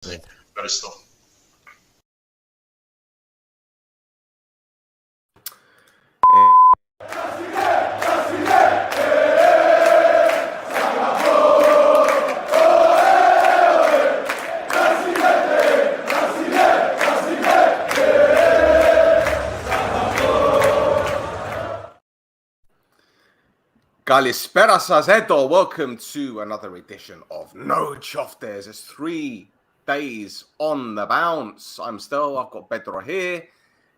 But it's still. Kalispera Sazeto, welcome to another edition of No Choftes. It's 3 days on the bounce. I'm Stel, I've got Pedro here,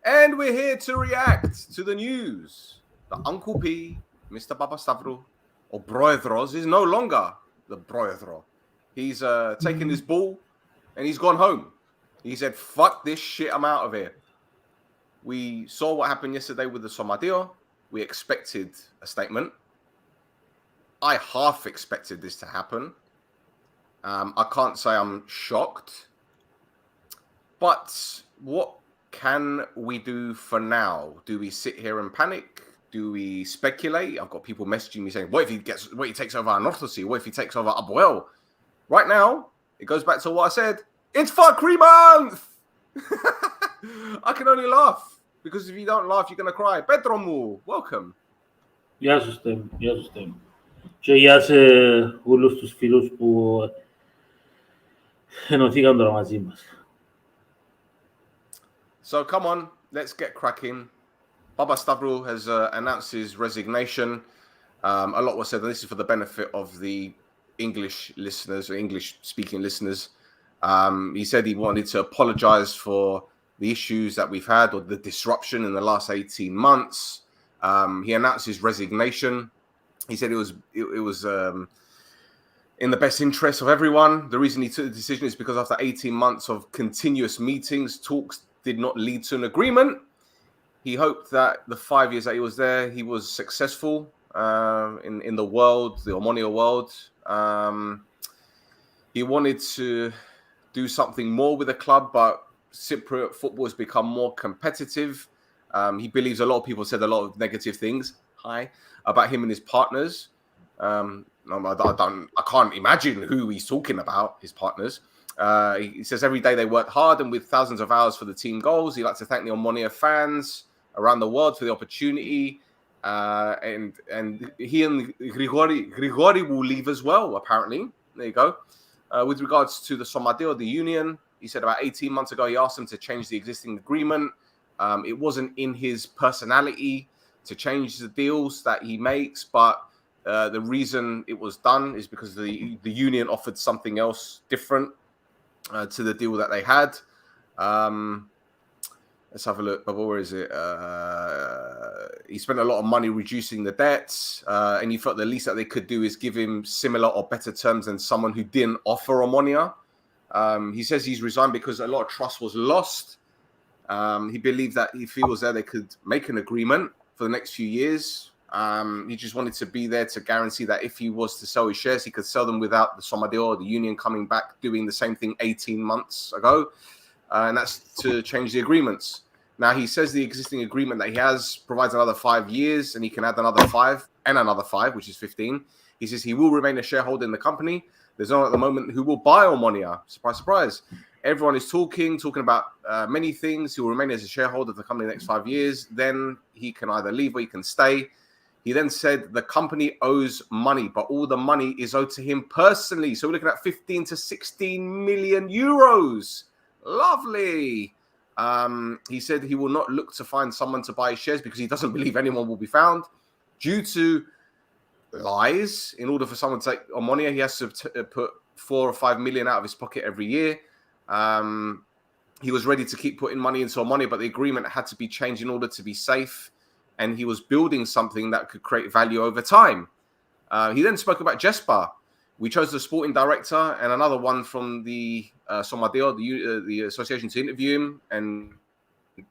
and we're here to react to the news. The Uncle P, Mr. Papastavrou, or Broedros, is no longer the Broedro. He's taken his ball and he's gone home. He said, fuck this shit, I'm out of here. We saw what happened yesterday with the Somadio. We expected a statement. I half expected this to happen. I can't say I'm shocked. But what can we do for now? Do we sit here and panic? Do we speculate? I've got people messaging me saying, what if he takes over ANTROPI? What if he takes over Abuel? Right now, it goes back to what I said. It's fuckery month! I can only laugh. Because if you don't laugh, you're going to cry. Pedro Mu, welcome. Γεια σου, Στέμ. Γεια σου, Στέμ. Και γεια σε όλους τους φίλους που ενωθήκαν τώρα μαζί μας. So come on, let's get cracking. Papastavrou has announced his resignation. A lot was said, and this is for the benefit of the English listeners or English-speaking listeners. He said he wanted to apologize for the issues that we've had or the disruption in the last 18 months. He announced his resignation. He said it was in the best interest of everyone. The reason he took the decision is because after 18 months of continuous meetings, talks did not lead to an agreement. He hoped that the 5 years that he was there, he was successful in the world, the Omonoia world. He wanted to do something more with the club, but Cypriot football has become more competitive. He believes a lot of people said a lot of negative things about him and his partners. I can't imagine who he's talking about, his partners. He says every day they worked hard and with thousands of hours for the team goals. He'd like to thank the Omonoia fans around the world for the opportunity. And he and Grigori will leave as well, apparently. There you go. With regards to the Somadio, the union, he said about 18 months ago, he asked them to change the existing agreement. It wasn't in his personality to change the deals that he makes, but the reason it was done is because the union offered something else different to the deal that they had. Let's have a look. But where is it? He spent a lot of money reducing the debts, and he felt the least that they could do is give him similar or better terms than someone who didn't offer Omonoia. He says he's resigned because a lot of trust was lost. He believed that if he was there, they could make an agreement for the next few years. He just wanted to be there to guarantee that if he was to sell his shares, he could sell them without the Somadio or the union coming back doing the same thing 18 months ago. And that's to change the agreements. Now, he says the existing agreement that he has provides another 5 years, and he can add another 5 and another 5, which is 15. He says he will remain a shareholder in the company. There's no one at the moment who will buy Omonoia. Surprise, surprise. Everyone is talking about many things. He will remain as a shareholder of the company in the next 5 years. Then he can either leave or he can stay. He then said the company owes money, but all the money is owed to him personally. So we're looking at 15 to 16 million euros. Lovely. He said he will not look to find someone to buy his shares because he doesn't believe anyone will be found. Due to lies, in order for someone to take Omonoia, he has to put 4 or 5 million out of his pocket every year. He was ready to keep putting money into Omonoia, but the agreement had to be changed in order to be safe. And he was building something that could create value over time. He then spoke about Jesper. We chose the sporting director and another one from the Somadio, the association, to interview him and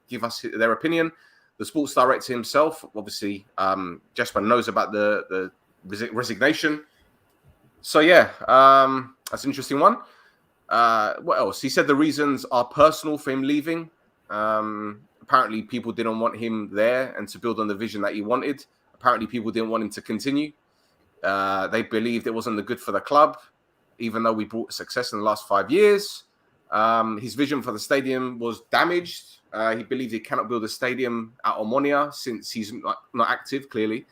give us their opinion. The sports director himself, obviously, Jesper knows about the resignation. So, yeah, that's an interesting one. What else? He said the reasons are personal for him leaving. Apparently, people didn't want him there and to build on the vision that he wanted. Apparently, people didn't want him to continue. They believed it wasn't good for the club, even though we brought success in the last 5 years. His vision for the stadium was damaged. He believed he cannot build a stadium at Omonoia since he's not active, clearly.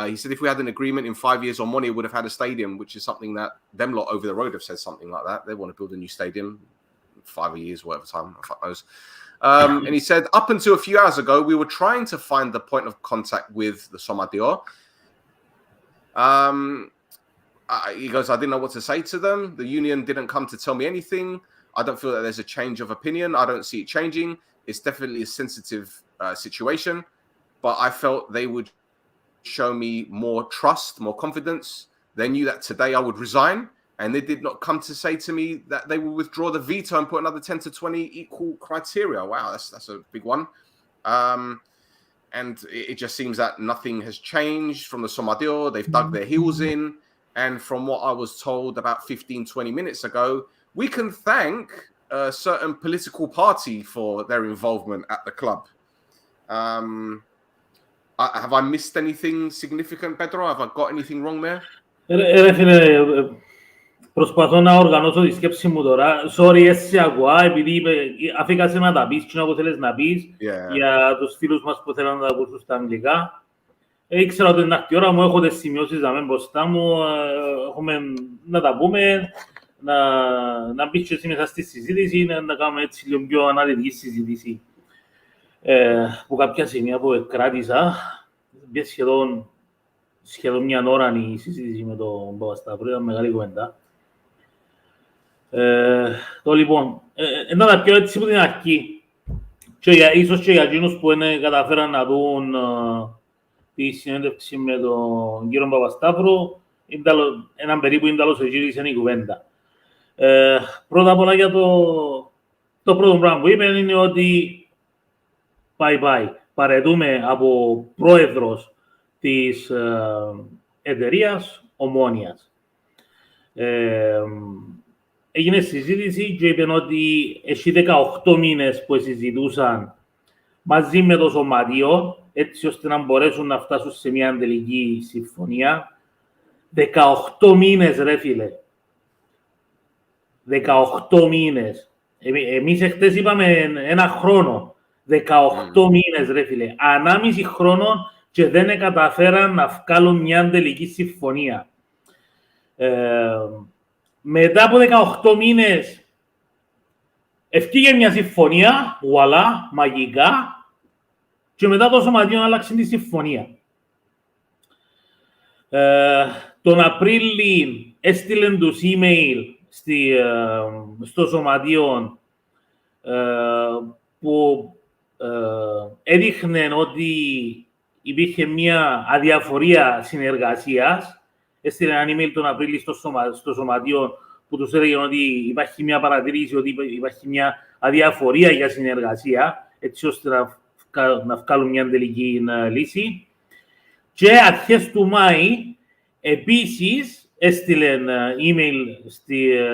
He said if we had an agreement in 5 years, Omonoia would have had a stadium, which is something that them lot over the road have said something like that. They want to build a new stadium, 5 years, whatever time, fuck knows. And he said, up until a few hours ago, we were trying to find the point of contact with the Somadio. He goes, I didn't know what to say to them. The union didn't come to tell me anything. I don't feel that there's a change of opinion. I don't see it changing. It's definitely a sensitive situation, but I felt they would show me more trust, more confidence. They knew that today I would resign, and they did not come to say to me that they will withdraw the veto and put another 10 to 20 equal criteria. Wow, that's a big one. And it just seems that nothing has changed from the Somadio. They've dug their heels in. And from what I was told about 15, 20 minutes ago, we can thank a certain political party for their involvement at the club. Have I missed anything significant, Pedro? Have I got anything wrong there? Προσπαθώ να οργανώσω τη σκέψη μου τώρα. Sorry, έτσι ακούω, επειδή αφήκασε να τα πεις, κοινό που θέλεις να πεις, για τους φίλους μας που θέλουν να τα ακούσουν στα αγγλικά. Ήξερα ότι την άκτη ώρα μου έχω τις σημειώσεις μπροστά μου, έχουμε να τα πούμε, να μπεις και εσύ μέσα στη συζήτηση, να κάνουμε έτσι λίγο πιο αναλυτική συζήτηση. Που κάποια σημεία που κράτησα, σχεδόν μια ώρα η συζήτηση με τον Παπασταυρού, ήταν μεγάλη κουβέντα. Το λοιπόν, να τα πιω έτσι από την αρχή. Ίσως και για εκείνους που καταφέραν να δουν τη συνέντευξη με τον κύριο Παπασταύρου, έναν περίπου ενταλωσεγύρισε η κουβέντα. Πρώτα απ' όλα για το πρώτο πράγμα που είπε είναι ότι bye-bye. Παρετούμε από πρόεδρος της εταιρείας Ομόνοιας. Έγινε συζήτηση και είπαν ότι έχει 18 μήνες που συζητούσαν μαζί με το Σωματείο, έτσι ώστε να μπορέσουν να φτάσουν σε μια τελική συμφωνία. 18 μήνες, ρε φίλε. 18 μήνες. Εμείς εχθές είπαμε ένα χρόνο. 18 μήνες, ρε φίλε. Ανάμιση χρόνο και δεν καταφέραν να βγάλουν μια τελική συμφωνία. Μετά από 18 μήνες ευκήγε μια συμφωνία, βουαλά, μαγικά, και μετά το Σωματείο άλλαξε τη συμφωνία. Τον Απρίλιο έστειλαν τους email στο Σωματείο που έδειχνε ότι υπήρχε μια αδιαφορία συνεργασίας. Έστειλε ένα email τον Απρίλιο στο Σωματείο που τους έλεγε ότι υπάρχει μια παρατηρήση, ότι υπάρχει μια αδιαφορία για συνεργασία, έτσι ώστε να βγάλουν μια τελική λύση. Και αρχές του Μάη, επίσης, έστειλε email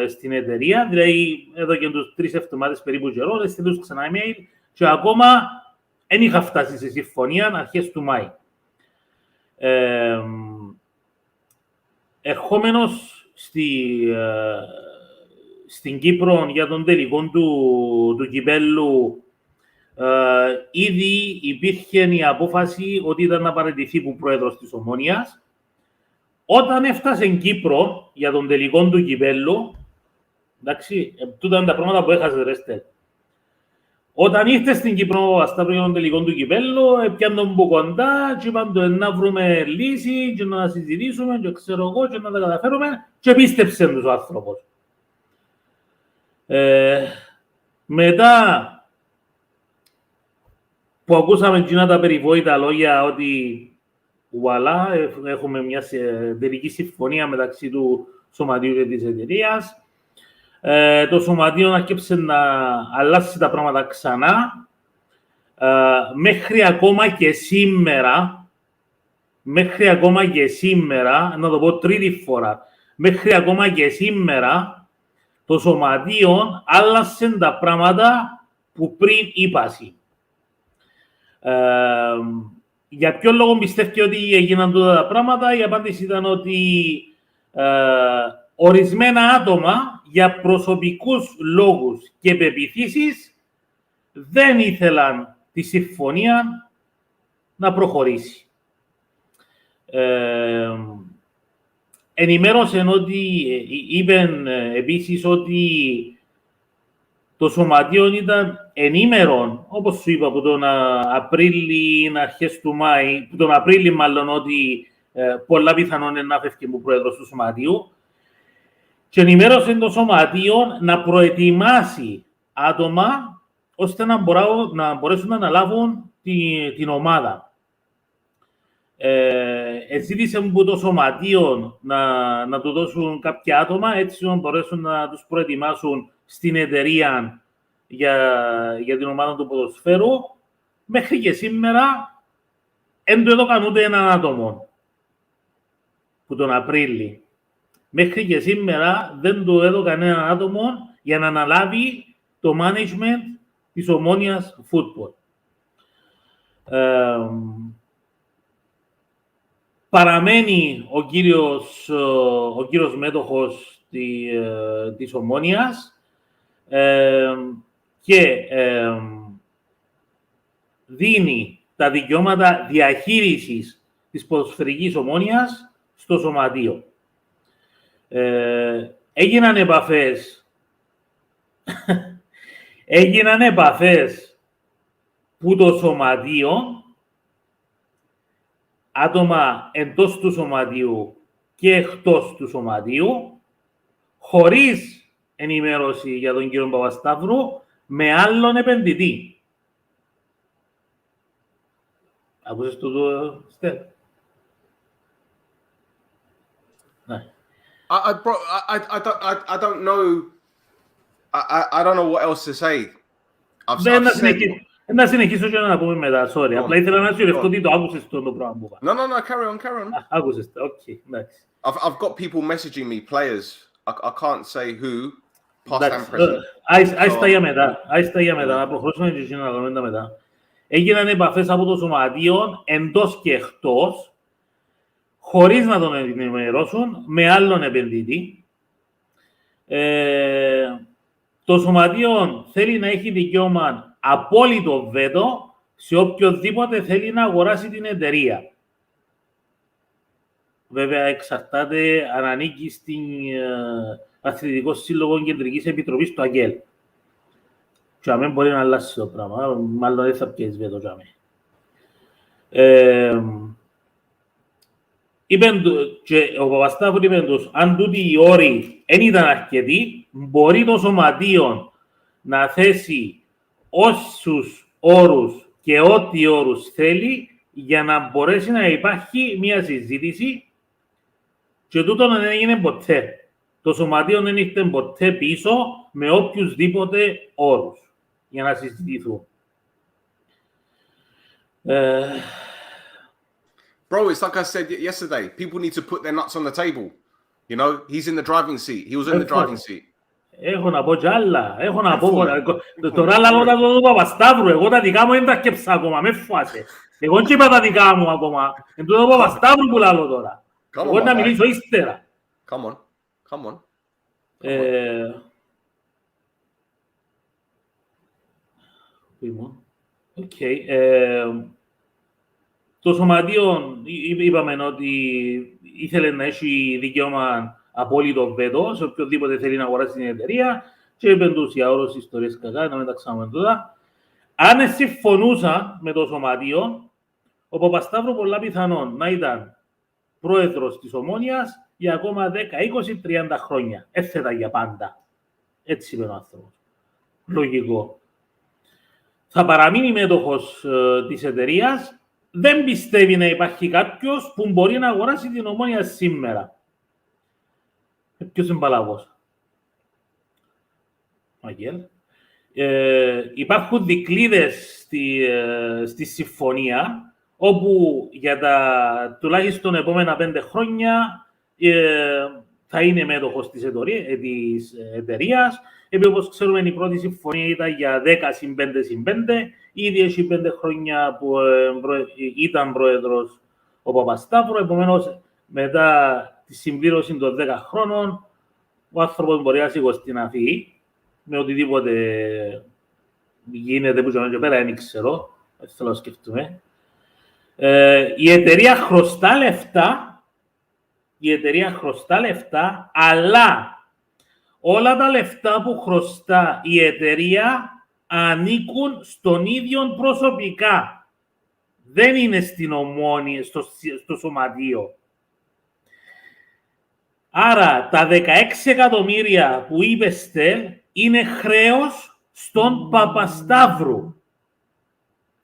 στην εταιρεία, δηλαδή εδώ και τους 3 εβδομάδες περίπου καιρό, έστειλε τους ξανά email και ακόμα δεν είχα φτάσει σε συμφωνία αρχές του Μάη. Ερχόμενος στην Κύπρο για τον τελικό του κυπέλλου, ήδη υπήρχε η απόφαση ότι ήταν να παραιτηθεί που πρόεδρος της Ομόνοιας. Όταν έφτασε στην Κύπρο για τον τελικό του κυπέλλου, εντάξει, τούτα είναι τα πράγματα που έχασε, ρεστέ. Όταν ήρθε στην Κύπρο ο Παπασταύρου για τον τελικό του κυπέλλου, πιάνε τον που κοντά και είπαν να βρούμε λύση και να συζητήσουμε και ξέρω εγώ και να τα καταφέρουμε και πίστεψε τους ο άνθρωπος. Μετά που ακούσαμε εκείνα τα περιβόητα λόγια ότι βουαλά, έχουμε μια τελική συμφωνία μεταξύ του Σωματείου και της εταιρείας, το Σωματείο άρχισε να αλλάξει τα πράγματα ξανά. Μέχρι ακόμα και σήμερα, να το πω τρίτη φορά, μέχρι ακόμα και σήμερα, το Σωματείο άλλασε τα πράγματα που πριν είπασαι. Για ποιο λόγο πιστεύει ότι έγιναν τότε τα πράγματα? Η απάντηση ήταν ότι ορισμένα άτομα για προσωπικούς λόγους και πεποιθήσεις δεν ήθελαν τη συμφωνία να προχωρήσει. Ενημέρωσε ότι είπαν επίσης ότι το σωματείο ήταν ενήμερον, όπως σου είπα, από τον Απρίλη, αρχές του Μάη, τον Απρίλη μάλλον, ότι πολλά πιθανόν είναι να φεύγει ο πρόεδρος του σωματείου, και ενημέρωσε το σωματείο να προετοιμάσει άτομα ώστε να μπορέσουν να αναλάβουν την ομάδα. Ζήτησε από το σωματείο να του δώσουν κάποια άτομα, έτσι να μπορέσουν να τους προετοιμάσουν στην εταιρεία για την ομάδα του ποδοσφαίρου. Μέχρι και σήμερα δεν του έδωκαν ούτε έναν άτομο που τον Απρίλη. Μέχρι και σήμερα δεν του έδωκαν έναν άτομο για να αναλάβει το management της Ομόνοιας Football. Παραμένει ο κύριος μέτοχος της Ομόνοιας και δίνει τα δικαιώματα διαχείρισης της ποδοσφαιρικής ομόνοιας στο σωματείο. Έγιναν επαφές που το σωματείο, άτομα εντός του σωματείου και εκτός του σωματείου, χωρίς ενημέρωση για τον κύριο Παπασταύρου, με άλλον επενδυτή. Άκουσες το Στέλ? Ναι. I don't know. I don't know what else to say. Να συνεχίσω και να πούμε μετά, sorry. Απλά ήθελα να σου ρωτήσω ότι το άκουσες το πράγμα που είπα. No, carry on. Άκουσες το, οκ, εντάξει. I've got people messaging me, players. I can't say who, past and present. Άις τα για μετά, να προχωρήσουμε και να κάνουμε τα μετά. Έγιναν επαφές από το σωματείο εντός και εκτός, χωρίς να τον ενημερώσουν, με άλλον επενδυτή. Το σωματείο θέλει να έχει δικαίωμα απόλυτο βέτο σε οποιοδήποτε θέλει να αγοράσει την εταιρεία. Βέβαια, εξαρτάται αν ανήκει στην Αθλητικό Σύλλογο Κεντρικής Επιτροπής του ΑΚΕΛ. Και αμέν μπορεί να αλλάξει το πράγμα. Μάλλον δεν θα πιέζει βέτο και αμέν. Ο Παπασταύρου είπε τους, αν τούτοι οι όροι δεν ήταν αρκετοί, μπορεί το σωματείο να θέσει όσους όρους και ό,τι όρους θέλει για να μπορέσει να υπάρχει μια συζήτηση, και τούτο δεν έγινε ποτέ. Το σωματείο δεν ήρθε ποτέ πίσω με οποιουσδήποτε όρους για να συζητηθούν. Bro, it's like I said yesterday. People need to put their nuts on the table. You know, he's in the driving seat. He was in the driving seat. Έχω να πω κι άλλα. Έχω να πω. Τώρα λαλώ τα του Παπασταύρου. Εγώ τα δικά μου δεν τα σκέψα ακόμα. Με φάσε. Εγώ και είπα τα δικά μου ακόμα. Εν τούτο Παπασταύρου που λαλώ τώρα. Εγώ να μιλήσω ύστερα. Come on. Οκ. Το σωματείο είπαμε ότι ήθελε να έχει δικαίωμα απόλυτο βέτο σε οποιοδήποτε θέλει να αγοράσει την εταιρεία και είπαν τους για όρους ιστορίες κακά, να μην τα ξαναμε τώρα. Αν συμφωνούσα με το σωματείο, ο Παπασταύρου πολλά πιθανόν να ήταν πρόεδρος της Ομόνοιας για ακόμα 10, 20, 30 χρόνια. Έθετα για πάντα. Έτσι είπε ο άνθρωπος. Λογικό. Θα παραμείνει μέτοχος της εταιρείας. Δεν πιστεύει να υπάρχει κάποιος που μπορεί να αγοράσει την Ομόνια σήμερα. Ποιος είναι παλαβός? Αγγέλ. Υπάρχουν δικλείδες στη συμφωνία, όπου για τα τουλάχιστον επόμενα 5 χρόνια θα είναι μέτοχος της εταιρείας. Επειδή όπως ξέρουμε η πρώτη συμφωνία ήταν για 10+5+5. Ήδη έχει 5 χρόνια που ήταν πρόεδρος ο Παπασταύρου. Επομένως, μετά τη συμπλήρωση των 10 χρόνων, ο άνθρωπος μπορεί να σηκωστεί να φύγει, με οτιδήποτε γίνεται που και πέρα, δεν ξέρω, δεν θέλω να σκεφτούμε. Η εταιρεία χρωστά λεφτά, αλλά όλα τα λεφτά που χρωστά η εταιρεία ανήκουν στον ίδιο προσωπικά. Δεν είναι στην Ομόνια, στο σωματείο. Άρα, τα 16 εκατομμύρια που είπεστε είναι χρέος στον Παπασταύρου.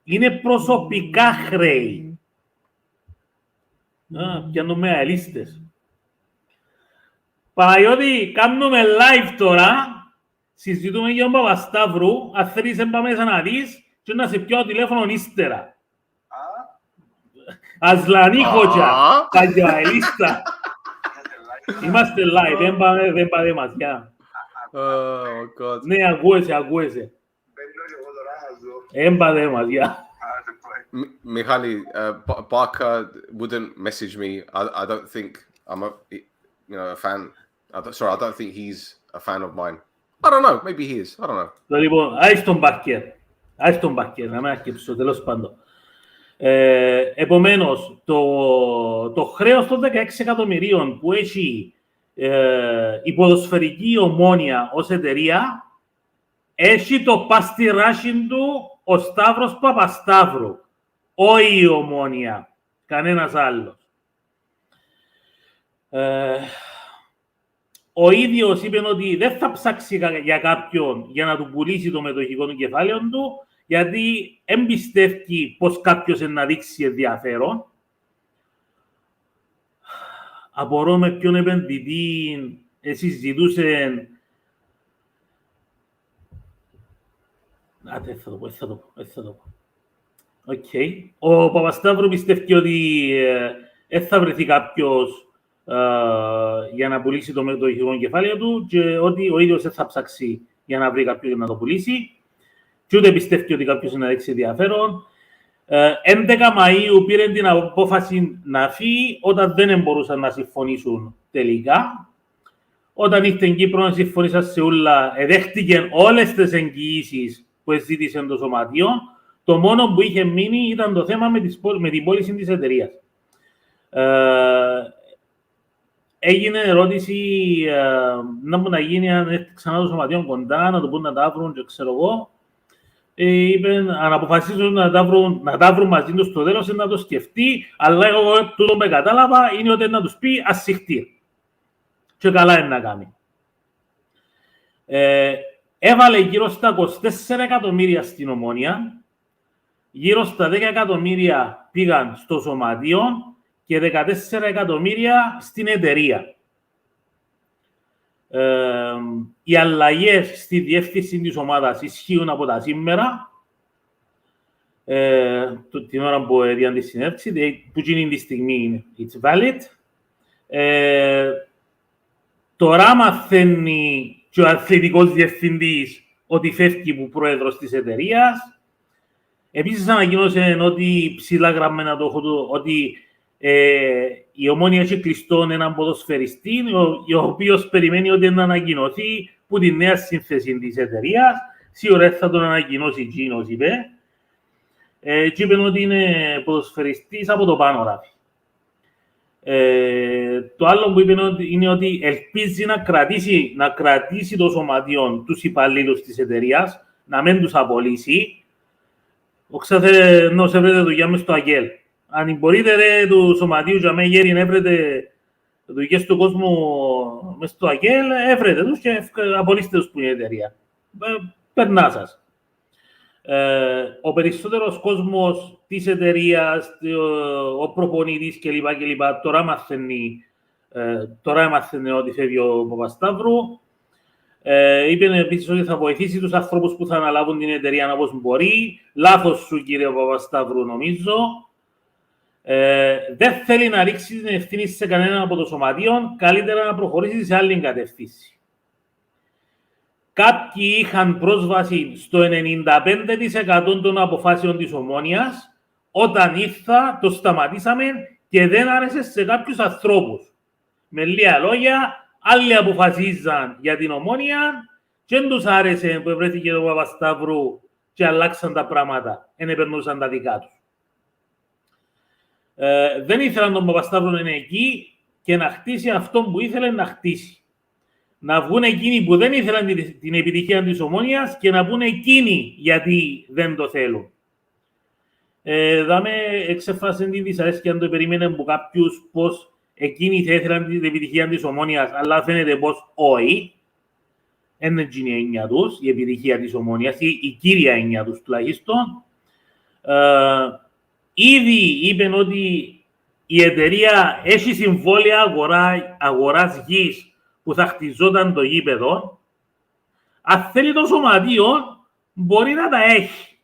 Είναι προσωπικά χρέη. Πιάνουμε αελίστες. Παναγιώτη, κάνουμε live τώρα. Συζητούμε για τον Παπασταύρου. Αν θέλεις, πάμε μέσα να δεις και να σε πιω τηλέφωνο ύστερα. Ασλανή χώτια. Παγιοαελίστα. Είμαστε live. Δεν πάμε μας. Ναι, ακούεσαι. Έμπατε μας, Mihaly, Barker wouldn't message me. I don't think I'm a fan. I don't think he's a fan of mine. I don't know. Maybe he is. I don't know. Λοιπόν, άις τον Barker, να με αρκεψω, τέλος πάντων. Επομένως, το χρέος των 16 εκατομμυρίων που έχει η ποδοσφαιρική Ομόνοια ως εταιρεία, έχει το παστιράσιν του ο Σταύρος Παπασταύρου, όχι η Ομόνοια, κανένας άλλος. Ο ίδιος είπε ότι δεν θα ψάξει για κάποιον για να του πουλήσει το μετοχικό του κεφάλαιο του, γιατί εμπιστεύει πως κάποιος να δείξει ενδιαφέρον. Απορώ με ποιον επενδυτή συζητούσε. Δεν θα το πω. Οκ. Ο Παπασταύρου πιστεύει ότι δεν θα βρεθεί κάποιος για να πουλήσει το μετοχικό κεφάλαιο του και ότι ο ίδιος δεν θα ψάξει για να βρει κάποιον για να το πουλήσει. Και ούτε πιστεύει ότι κάποιος να δείξει ενδιαφέρον. 11 Μαΐου πήρε την απόφαση να φύγει όταν δεν μπορούσαν να συμφωνήσουν τελικά. Όταν ήρθε στην Κύπρο να συμφωνήσαν σε όλα, εδέχτηκαν όλες τις εγγυήσεις που ζήτησε το σωματείο. Το μόνο που είχε μείνει ήταν το θέμα με την πώληση της εταιρείας. Έγινε ερώτηση να μου να γίνει αν έρθει ξανά το σωματείο κοντά, να το πούν να τα βρουν και ξέρω εγώ. Είπαν, αν αποφασίσουν να τα βρουν μαζί τους στο τέλος, να το σκεφτεί, αλλά εγώ τούτο που κατάλαβα είναι ότι να τους πει ασυχτή. Και καλά είναι να κάνει. Έβαλε γύρω στα 24 εκατομμύρια στην Ομόνοια, γύρω στα 10 εκατομμύρια πήγαν στο σωματείο και 14 εκατομμύρια στην εταιρεία. Οι αλλαγές στη διεύθυνση της ομάδας ισχύουν από τα σήμερα, την ώρα που έδιαν τη συνέντευξη, που γίνει τη στιγμή it's valid. Τώρα μαθαίνει και ο αθλητικός διευθυντής ότι φεύγει που πρόεδρος της εταιρείας. Επίσης ανακοίνωσε ότι ψηλά γραμμένα το έχω του, ότι η Ομόνοια έχει κλειστόν έναν ποδοσφαιριστή, ο οποίος περιμένει ότι να ανακοινωθεί που τη νέα σύνθεση της εταιρείας. Σίγουρα θα τον ανακοινώσει εκείνος, είπε. Και είπε ότι είναι ποδοσφαιριστής από το πάνω ράφι. Το άλλο που είπε είναι ότι ελπίζει να κρατήσει το σωματείο τους υπαλλήλους της εταιρείας, να μην τους απολύσει. Σε βρείτε δουλειά μες στο ΑΚΕΛ. Αν μπορείτε ρε, του σωματείου για μένα γέρι να έβρετε δουλειές του κόσμου μες στο ΑΚΕΛ, έβρετε τους και απολύστε τους που είναι η εταιρεία. Περνά σας. Ο περισσότερος κόσμος της εταιρείας, ο προπονητής κλπ. Τώρα μαθαίνει ότι φεύγει ο Παπασταύρου. Είπε επίσης ότι θα βοηθήσει τους ανθρώπους που θα αναλάβουν την εταιρεία όπως μπορεί. Λάθος σου, κύριε Παπασταύρου, νομίζω. Δεν θέλει να ρίξει την ευθύνη σε κανέναν από το σωματείο. Καλύτερα να προχωρήσει σε άλλη κατεύθυνση. Κάποιοι είχαν πρόσβαση στο 95% των αποφάσεων της Ομόνοιας. Όταν ήρθα, το σταματήσαμε και δεν άρεσε σε κάποιους ανθρώπους. Με λίγα λόγια, άλλοι αποφασίζαν για την Ομόνοια και δεν τους άρεσε που βρέθηκε το Παπασταύρου και αλλάξαν τα πράγματα, δεν επερνούσαν τα δικά τους. Δεν ήθελαν τον Παπασταύρου να είναι εκεί και να χτίσει αυτό που ήθελε να χτίσει. Να βγουν εκείνοι που δεν ήθελαν την επιτυχία της Ομόνοιας και να βγουν εκείνοι γιατί δεν το θέλουν. Δάμε εξεφράσαν τη δυσαρέσκεια αν το περίμενε από κάποιους πως εκείνοι θα ήθελαν την επιτυχία της Ομόνοιας, αλλά φαίνεται πως όχι. Δεν είναι η έννοια τους, η επιτυχία της Ομόνοιας, η κύρια έννοια τους τουλάχιστον. Ήδη είπαν ότι η εταιρεία έχει συμβόλαια αγοράς γης που θα χτιζόταν το γήπεδο. Αν θέλει το σωματείο, μπορεί να τα έχει.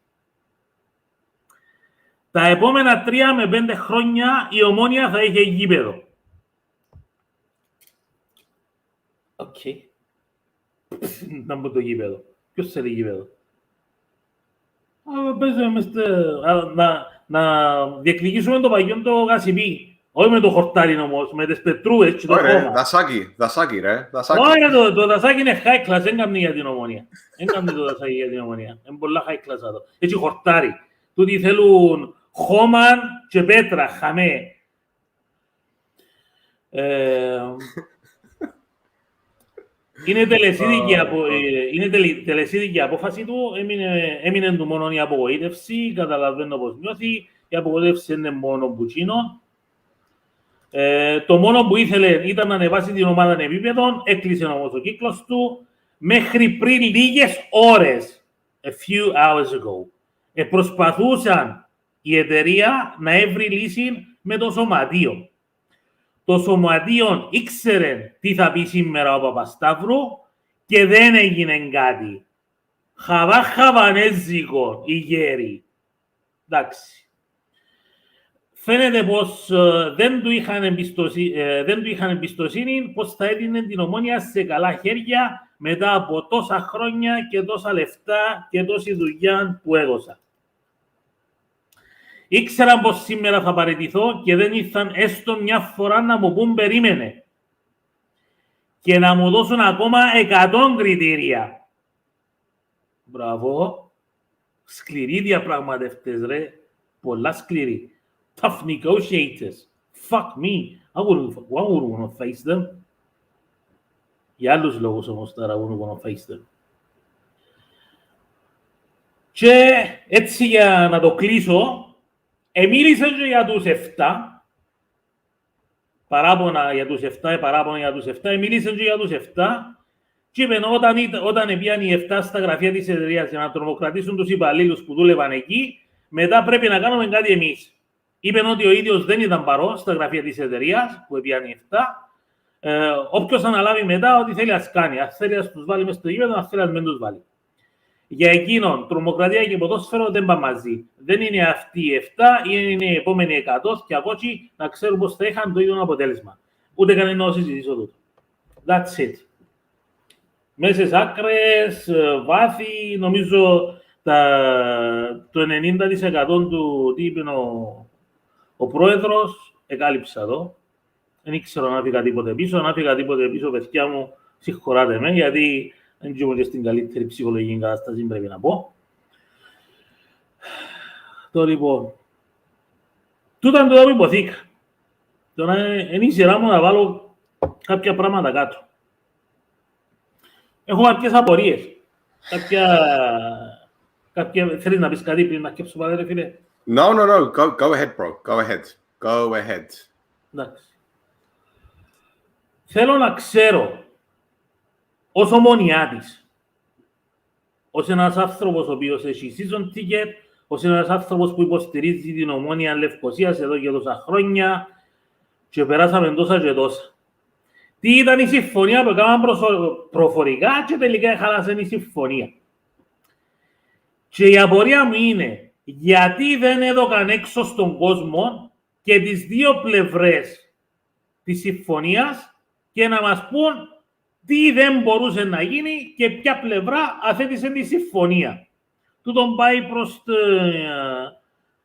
Τα επόμενα 3 με 5 χρόνια η Ομόνοια θα είχε γήπεδο. Οκ. Να μπω το γήπεδο. Ποιος θέλει γήπεδο? Να διεκδικήσουμε το παγιόν το γασιπί. Όχι με το χορτάρι όμως, με τις πετρούες και το χώμα. Δασάκι ρε. Όχι, το δασάκι είναι high class, δεν κάνει για την Ομόνοια. Δεν κάνει το δασάκι για την Ομόνοια. Είναι πολλά high class εδώ. Έτσι χορτάρι. Τούτοι θέλουν χώμα και πέτρα, χαμέ. Είναι τελεσίδικη απόφαση του, έμεινε του μόνο η απογοήτευση, καταλαβαίνω πώς νιώθει, η απογοήτευση είναι μόνο μπουτσίνο. Το μόνο που ήθελε ήταν να ανεβάσει την ομάδα επίπεδων, έκλεισε όμως ο κύκλος του, μέχρι πριν λίγες ώρες, a few hours ago. Προσπαθούσαν η εταιρεία να έβρει λύση με το σωματείο. Το σωματείο ήξερε τι θα πει σήμερα ο Παπασταύρου και δεν έγινε κάτι. Χαβανέζικο η γέρη. Εντάξει. Φαίνεται πως δεν του είχαν εμπιστοσύνη πως θα έδινε την Ομόνοια σε καλά χέρια μετά από τόσα χρόνια και τόσα λεφτά και τόση δουλειά που έδωσα. Ήξεραν πως σήμερα θα παραιτηθώ και δεν ήρθαν έστω μια φορά να μου πούν περίμενε και να μου δώσουν ακόμα 100 κριτήρια. Μπράβο. Σκληροί διαπραγματευτές ρε. Πολλά σκληροί. Tough negotiators. Fuck me. I wouldn't want to face them. Για άλλους λόγους όμως τώρα I wouldn't want to face them. Και έτσι για να το κλείσω, μίλησαν και για τους 7, παράπονα για τους 7, μίλησαν και για τους 7 και είπαν όταν πήγαν οι 7 στα γραφεία της εταιρείας για να τρομοκρατήσουν τους υπαλλήλους που δούλευαν εκεί, μετά πρέπει να κάνουμε κάτι εμείς. Είπαν ότι ο ίδιος δεν ήταν παρόν στα γραφεία της εταιρείας που πήγαν οι 7. Όποιος αναλάβει μετά, ό,τι θέλει ας κάνει. Αν θέλει ας τους βάλει μες στο γήπεδο, αν θέλει ας μην τους βάλει. Για εκείνον, τρομοκρατία και ποδόσφαιρο δεν πάνε μαζί. Δεν είναι αυτοί οι 7, είναι οι επόμενοι 100 και από εκεί να ξέρουν πως θα είχαν το ίδιο αποτέλεσμα. Ούτε κανένα να συζητήσω τούτο. That's it. Μέσες άκρες, βάθη, νομίζω το 90% του τι είπε ο πρόεδρος, εκάλυψα εδώ. Δεν ήξερα να φύγα τίποτε πίσω. Αν φύγα τίποτε πίσω, παιδιά μου, συγχωράτε με, γιατί δεν είμαι και στην καλύτερη ψυχολογική κατάσταση, πρέπει να πω. Το λοιπόν, τούτα είναι το που υποθήκα. Τώρα είναι η σειρά μου να βάλω κάποια πράγματα κάτω. Έχω κάποιες απορίες. Θέλεις να πεις κάτι πριν να κέψω πάλι, ρε φίλε? No. Go ahead, bro. Go ahead. Εντάξει. Θέλω να ξέρω, ως ομονιάτης, ως ένας άνθρωπος ο οποίος έχει season ticket, ως ένας άνθρωπος που υποστηρίζει την Ομόνοια Λευκωσίας εδώ και τόσα χρόνια και περάσαμε τόσα και τόσα. Τι ήταν η συμφωνία που έκαναν προφορικά και τελικά χάλασε η συμφωνία. Και η απορία μου είναι, γιατί δεν έδωκαν έξω στον κόσμο και τις δύο πλευρές της συμφωνίας και να μας πούν τι δεν μπορούσε να γίνει και ποια πλευρά αθέτησε τη συμφωνία. Τούτον πάει προς την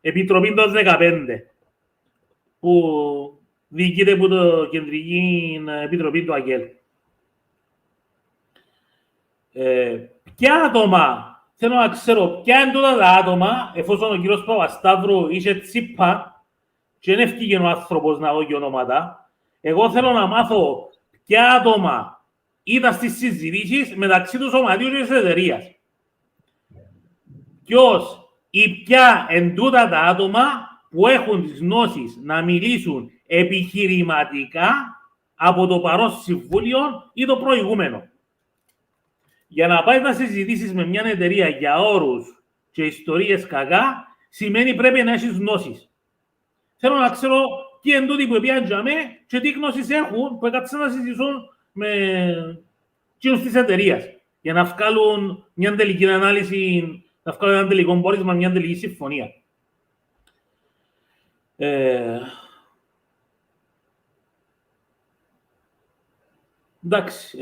Επιτροπή των 15, που διοικείται από το Κεντρική Επιτροπή του ΑΚΕΛ. Ποια άτομα, θέλω να ξέρω, ποια είναι τότε τα άτομα, εφόσον ο κύριος Παπασταύρου είχε τσίπα και δεν έφυγε ο άνθρωπος να δω και ονόματα, εγώ θέλω να μάθω ποια άτομα ήταν στις συζητήσεις μεταξύ του σωματείου και της εταιρείας. Ποιος ή ποια εν τούτα τα άτομα που έχουν τις γνώσεις να μιλήσουν επιχειρηματικά από το παρόν συμβούλιο ή το προηγούμενο. Για να πάει να συζητήσεις με μια εταιρεία για όρους και ιστορίες κακά, σημαίνει πρέπει να έχεις γνώσεις. Θέλω να ξέρω τι είναι τούτοι που πήγαν για μέ και τι γνώσεις έχουν που έκατσαν να συζητήσουν με εκείνους της εταιρείας για να βγάλουν μια τελική ανάλυση, να βγάλουν ένα τελικό πόρισμα, μια τελική συμφωνία. Εντάξει.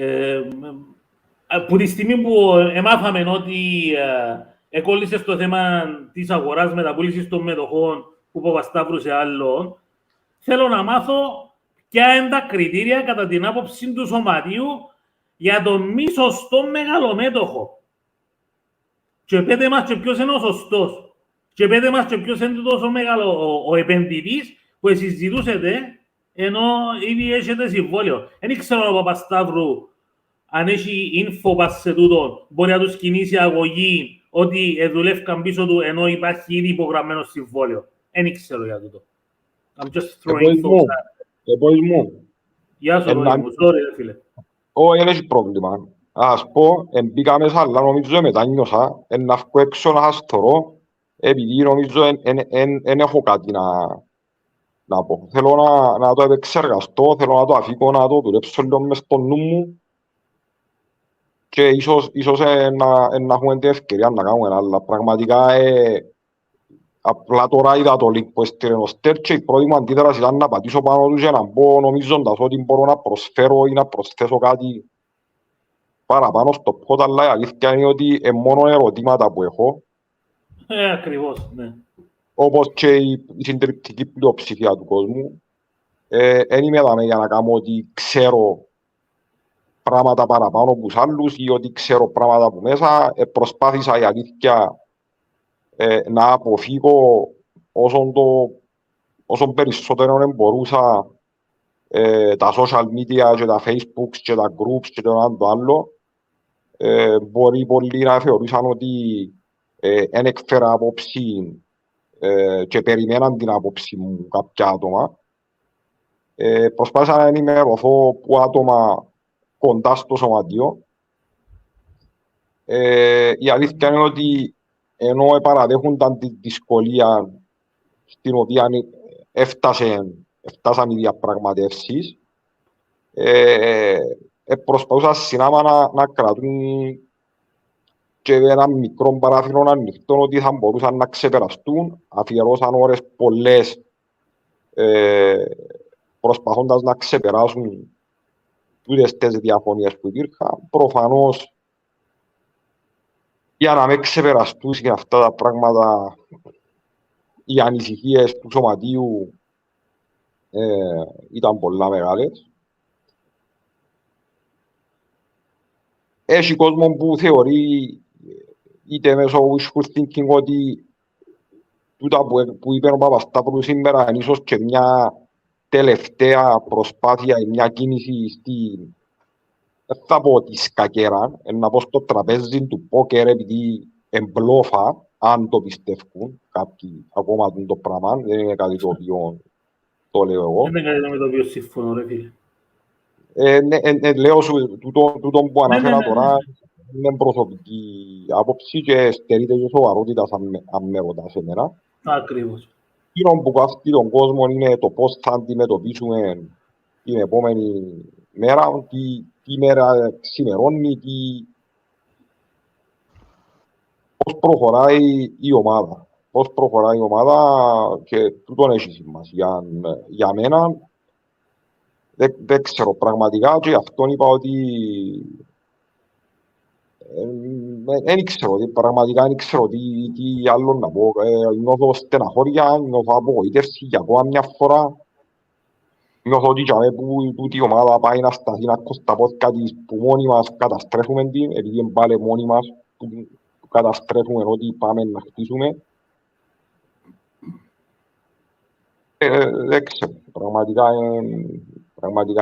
Από τη στιγμή που εμάθαμε ότι εκόλλησε στο θέμα της αγοράς μεταπούλησης των μετοχών που Παπασταύρου σε άλλον, θέλω να μάθω ποια είναι τα κριτήρια κατά την άποψη του σωματείου για τον μη σωστό μεγαλομέτοχο. Και πέτε μας και ποιος είναι ο σωστός. Και πέτε μας και ποιος είναι τόσο μεγάλο ο επενδυτής που συζητούσετε ενώ ήδη έχετε συμβόλαιο. Δεν ξέρω ο Παπασταύρου αν έχει info πας σε τούτο, μπορεί να τους κινήσει αγωγή ότι δουλεύκαν πίσω του ενώ υπάρχει ήδη υπογραμμένο συμβόλαιο. Δεν ξέρω για τούτο. I'm just throwing thoughts out. Γεια σου, Ρόι μου. Sorry, φίλε. Όχι, δεν έχει πρόβλημα. Ας πω, μπήκα μέσα, αλλά νομίζω μετάνιωσα να βγω έξω να σας θωρώ, επειδή νομίζω δεν έχω κάτι να πω. Θέλω να το επεξεργαστώ, θέλω να το αφήκω, να το δουλέψω λίγο μες στο νου μου και ίσως να έχουμε την ευκαιρία να κάνουμε, αλλά πραγματικά απλά τώρα είδα το link που έστειλε ο Στέρ και η πρώτη μου αντίδραση ήταν να πατήσω πάνω του και να μπω νομίζοντας ότι μπορώ να προσφέρω ή να προσθέσω κάτι παραπάνω στο pod, αλλά η αλήθεια είναι ότι μόνο ερωτήματα που έχω. Ακριβώς, ναι. Όπως και η συντριπτική πλειοψηφία του κόσμου. Δεν είμαι εδώ για να κάνω ότι ξέρω πράγματα παραπάνω από τους άλλους ή ότι ξέρω πράγματα από μέσα. Προσπάθησα η αλήθεια να αποφύγω όσο περισσότερο μπορούσα τα social media και τα Facebook και τα groups και το ένα το άλλο. Μπορεί πολλοί να θεωρούσαν ότι δεν έκφερα απόψη και περιμέναν την απόψη μου κάποια άτομα. Προσπάθησα να ενημερωθώ από άτομα κοντά στο σωματείο. Η αλήθεια είναι ότι ενώ παραδέχονταν τη δυσκολία στην οποία έφτασαν οι διαπραγματεύσεις, προσπαθούσαν συνάμα να κρατούν και ένα μικρό παράθυρο ανοιχτό ότι θα μπορούσαν να ξεπεραστούν. Αφιερώσαν ώρες πολλές προσπαθώντας να ξεπεράσουν τούτες τις διαφωνίες που υπήρχαν. Προφανώς, για να μην ξεπεραστούν και αυτά τα πράγματα, οι ανησυχίες του σωματείου ήταν πολλά μεγάλες. Έχει κόσμο που θεωρεί, είτε μέσω wishful thinking, ότι τούτα που είπε ο Παπασταύρου σήμερα είναι ίσως και μια τελευταία προσπάθεια ή μια κίνηση στην, δεν θα πω τη σκακέρα, να πω στο τραπέζι του πόκερ, επειδή εμπλόφα, αν το πιστεύουν κάποιοι ακόμα το πράγμα, δεν είναι κάτι το οποίο το λέω εγώ. Δεν είναι κάτι με το οποίο συμφωνώ, ρε φίλε. Λέω σου, τούτο που αναφέρα τώρα είναι προσωπική άποψη και στερείται και σοβαρότητα αν με ρωτάς εμένα. Ακριβώς. Εκείνο που καύτει τον κόσμο είναι το πώς θα αντιμετωπίσουμε την επόμενη μέρα, τι μέρα ξημερώνει, πώς προχωράει η ομάδα. Πώς προχωράει η ομάδα και τούτον έχει σημασία. Για μένα, δεν ξέρω πραγματικά και αυτόν είπα ότι δεν ξέρω, πραγματικά δεν ξέρω τι άλλο να πω. Νιώθω στεναχώρια, νιώθω απογοήτευση για ακόμα μια φορά. νιώθω ότι που η ομάδα πάει να σταθεί να κοσταπόθηκατης που μόνοι μας καταστρέφουμε την, επειδή είναι πάλι μόνοι μας που καταστρέφουμε ότι πάμε να χτίσουμε. Δεν ξέρω, πραγματικά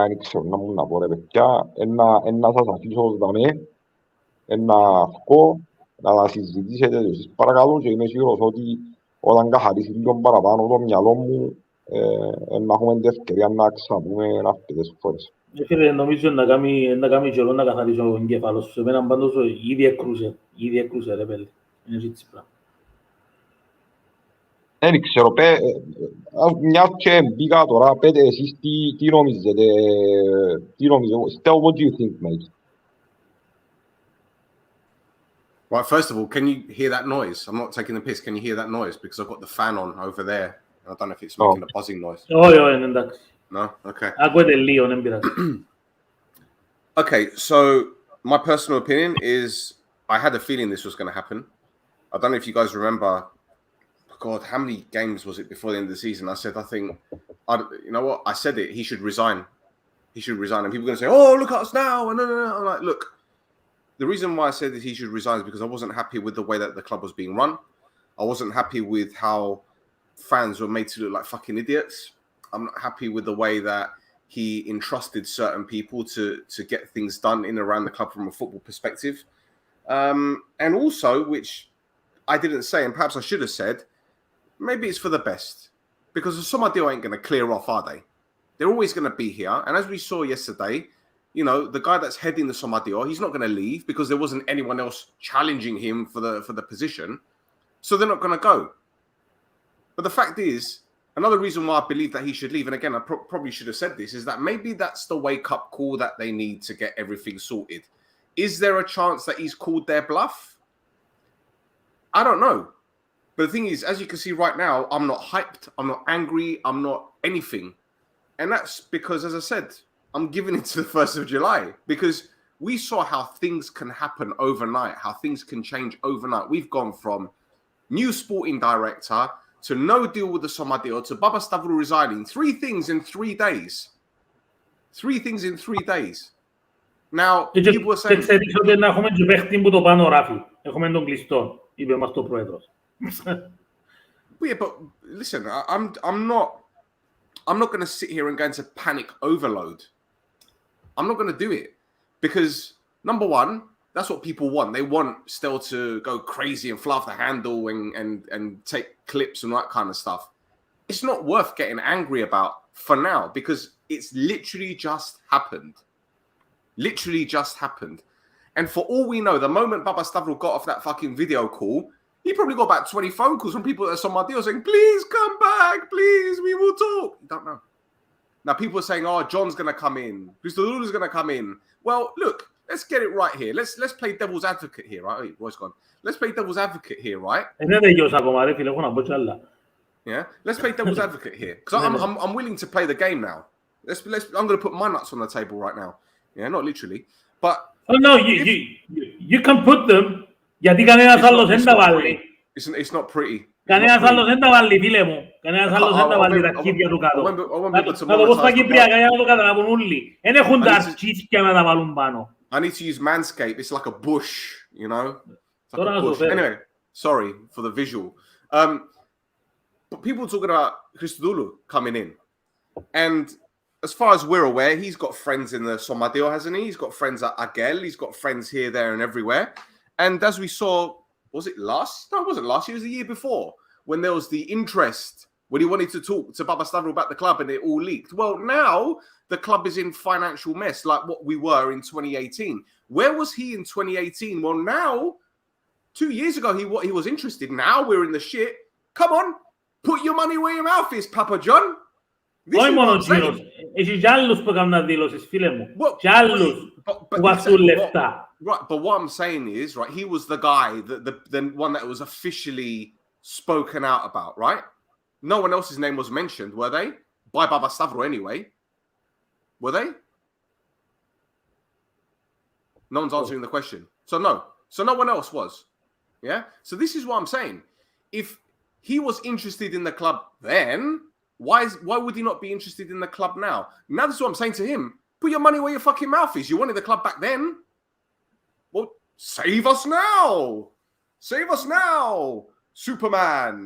δεν ξέρω να μου να πω ρε παιδιά, να σας αφήσω δαμέ, να βγω, να τα συζητήσετε εσείς παρακαλώ και είμαι σίγουρος ότι όταν καθαρίσει λίγο παραπάνω το μυαλό μου να έχουμε την ευκαιρία να ξαπούμε αρκετές φορές. Νομίζω να κάνει καιρό να καθαρίσω ο εγκέφαλος σου. Εμένα πάντως ήδη έκρουσε ρε πέλη. Είναι έτσι πράγμα. Δεν ξέρω, μιας και μπήκα τώρα, πέτε εσείς τι νομίζετε, what do you think, mate? Right, first of all, can you hear that noise? I'm not taking the piss. Can you hear that noise? Because I've got the fan on over there. I don't know if it's making a buzzing noise. Όχι, εντάξει. No? Okay. Ακούετε λίγο, δεν πειράζει. Okay, so my personal opinion is I had a feeling this was going to happen. I don't know if you guys remember, God, how many games was it before the end of the season? I said, you know what? I said it. He should resign. He should resign. And people are going to say, oh, look at us now. And no. I'm like, look, the reason why I said that he should resign is because I wasn't happy with the way that the club was being run. I wasn't happy with how fans were made to look like fucking idiots. I'm not happy with the way that he entrusted certain people to get things done in and around the club from a football perspective. And also, which I didn't say, and perhaps I should have said, maybe it's for the best. Because the Somadio ain't going to clear off, are they? They're always going to be here. And as we saw yesterday, you know, the guy that's heading the Somadio, he's not going to leave because there wasn't anyone else challenging him for the position. So they're not going to go. But the fact is, another reason why I believe that he should leave, and again, I probably should have said this, is that maybe that's the wake-up call that they need to get everything sorted. Is there a chance that he's called their bluff? I don't know. But the thing is, as you can see right now, I'm not hyped, I'm not angry, I'm not anything. And that's because, as I said, I'm giving it to the 1st of July. Because we saw how things can happen overnight, how things can change overnight. We've gone from new sporting director to no deal with the Somadio to Papastavrou resigning. 3 things in 3 days. 3 things in 3 days. Now, people were saying... Ξέρεις ότι να έχουμε και παίχτη που το πάνω ράφει. Έχουμε τον κλειστό, είπε μας το πρόεδρος. Yeah, but listen, I'm not going to sit here and go into panic overload. I'm not going to do it. Because, number one, that's what people want. They want Stel to go crazy and fly off the handle and take clips and that kind of stuff. It's not worth getting angry about for now because it's literally just happened. Literally just happened. And for all we know, the moment Papastavrou got off that fucking video call, he probably got about 20 phone calls from people that are on my deal saying, please come back, please, we will talk. You don't know. Now, people are saying, oh, John's going to come in. Christodoulou's going to come in. Well, look, let's get it right here. Let's play devil's advocate here, right? Oh, Roy's gone. Let's play devil's advocate here, right? Yeah, let's play devil's advocate here. Because I'm willing to play the game now. I'm going to put my nuts on the table right now. Yeah, not literally. But... Oh, no, you can put them. Γιατί κανένας άλλος δεν τα βάλει. It's not pretty. Κανένας άλλος δεν τα βάλει, φίλε μου. Κανένας άλλος δεν τα βάλει τα αρχίδια του κάτω. Να το πω στα Κυπριακά για να το καταλάβουν όλοι. Δεν έχουν τα αρχίδια να τα βάλουν πάνω. I need to use Manscaped. It's like a bush, you know? Like a bush. Anyway, sorry for the visual. But people talking about Christodoulou coming in. And as far as we're aware, he's got friends in the Somadio, hasn't he? He's got friends at Agel. He's got friends here, there, and everywhere. And as we saw, was it last? No, it wasn't last year. It was the year before when there was the interest when he wanted to talk to Papastavrou about the club and it all leaked. Well, now the club is in financial mess like what we were in 2018. Where was he in 2018? Well, now, 2 years ago, he was interested. Now we're in the shit. Come on, put your money where your mouth is, Papa John. Όχι μόνο Τζίνος. Έχει κι άλλους που έκαναν δηλώσεις, φίλε μου. Κι άλλους που βάζουν λεφτά. Right, but what I'm saying is, right, he was the guy, the one that was officially spoken out about, right? No one else's name was mentioned, were they? By Papastavrou anyway. Were they? No one's answering the question. So no one else was. Yeah? So this is what I'm saying. If he was interested in the club then, Why would he not be interested in the club now? Now this is what I'm saying to him. Put your money where your fucking mouth is. You wanted the club back then. Well, save us now. Save us now, Superman.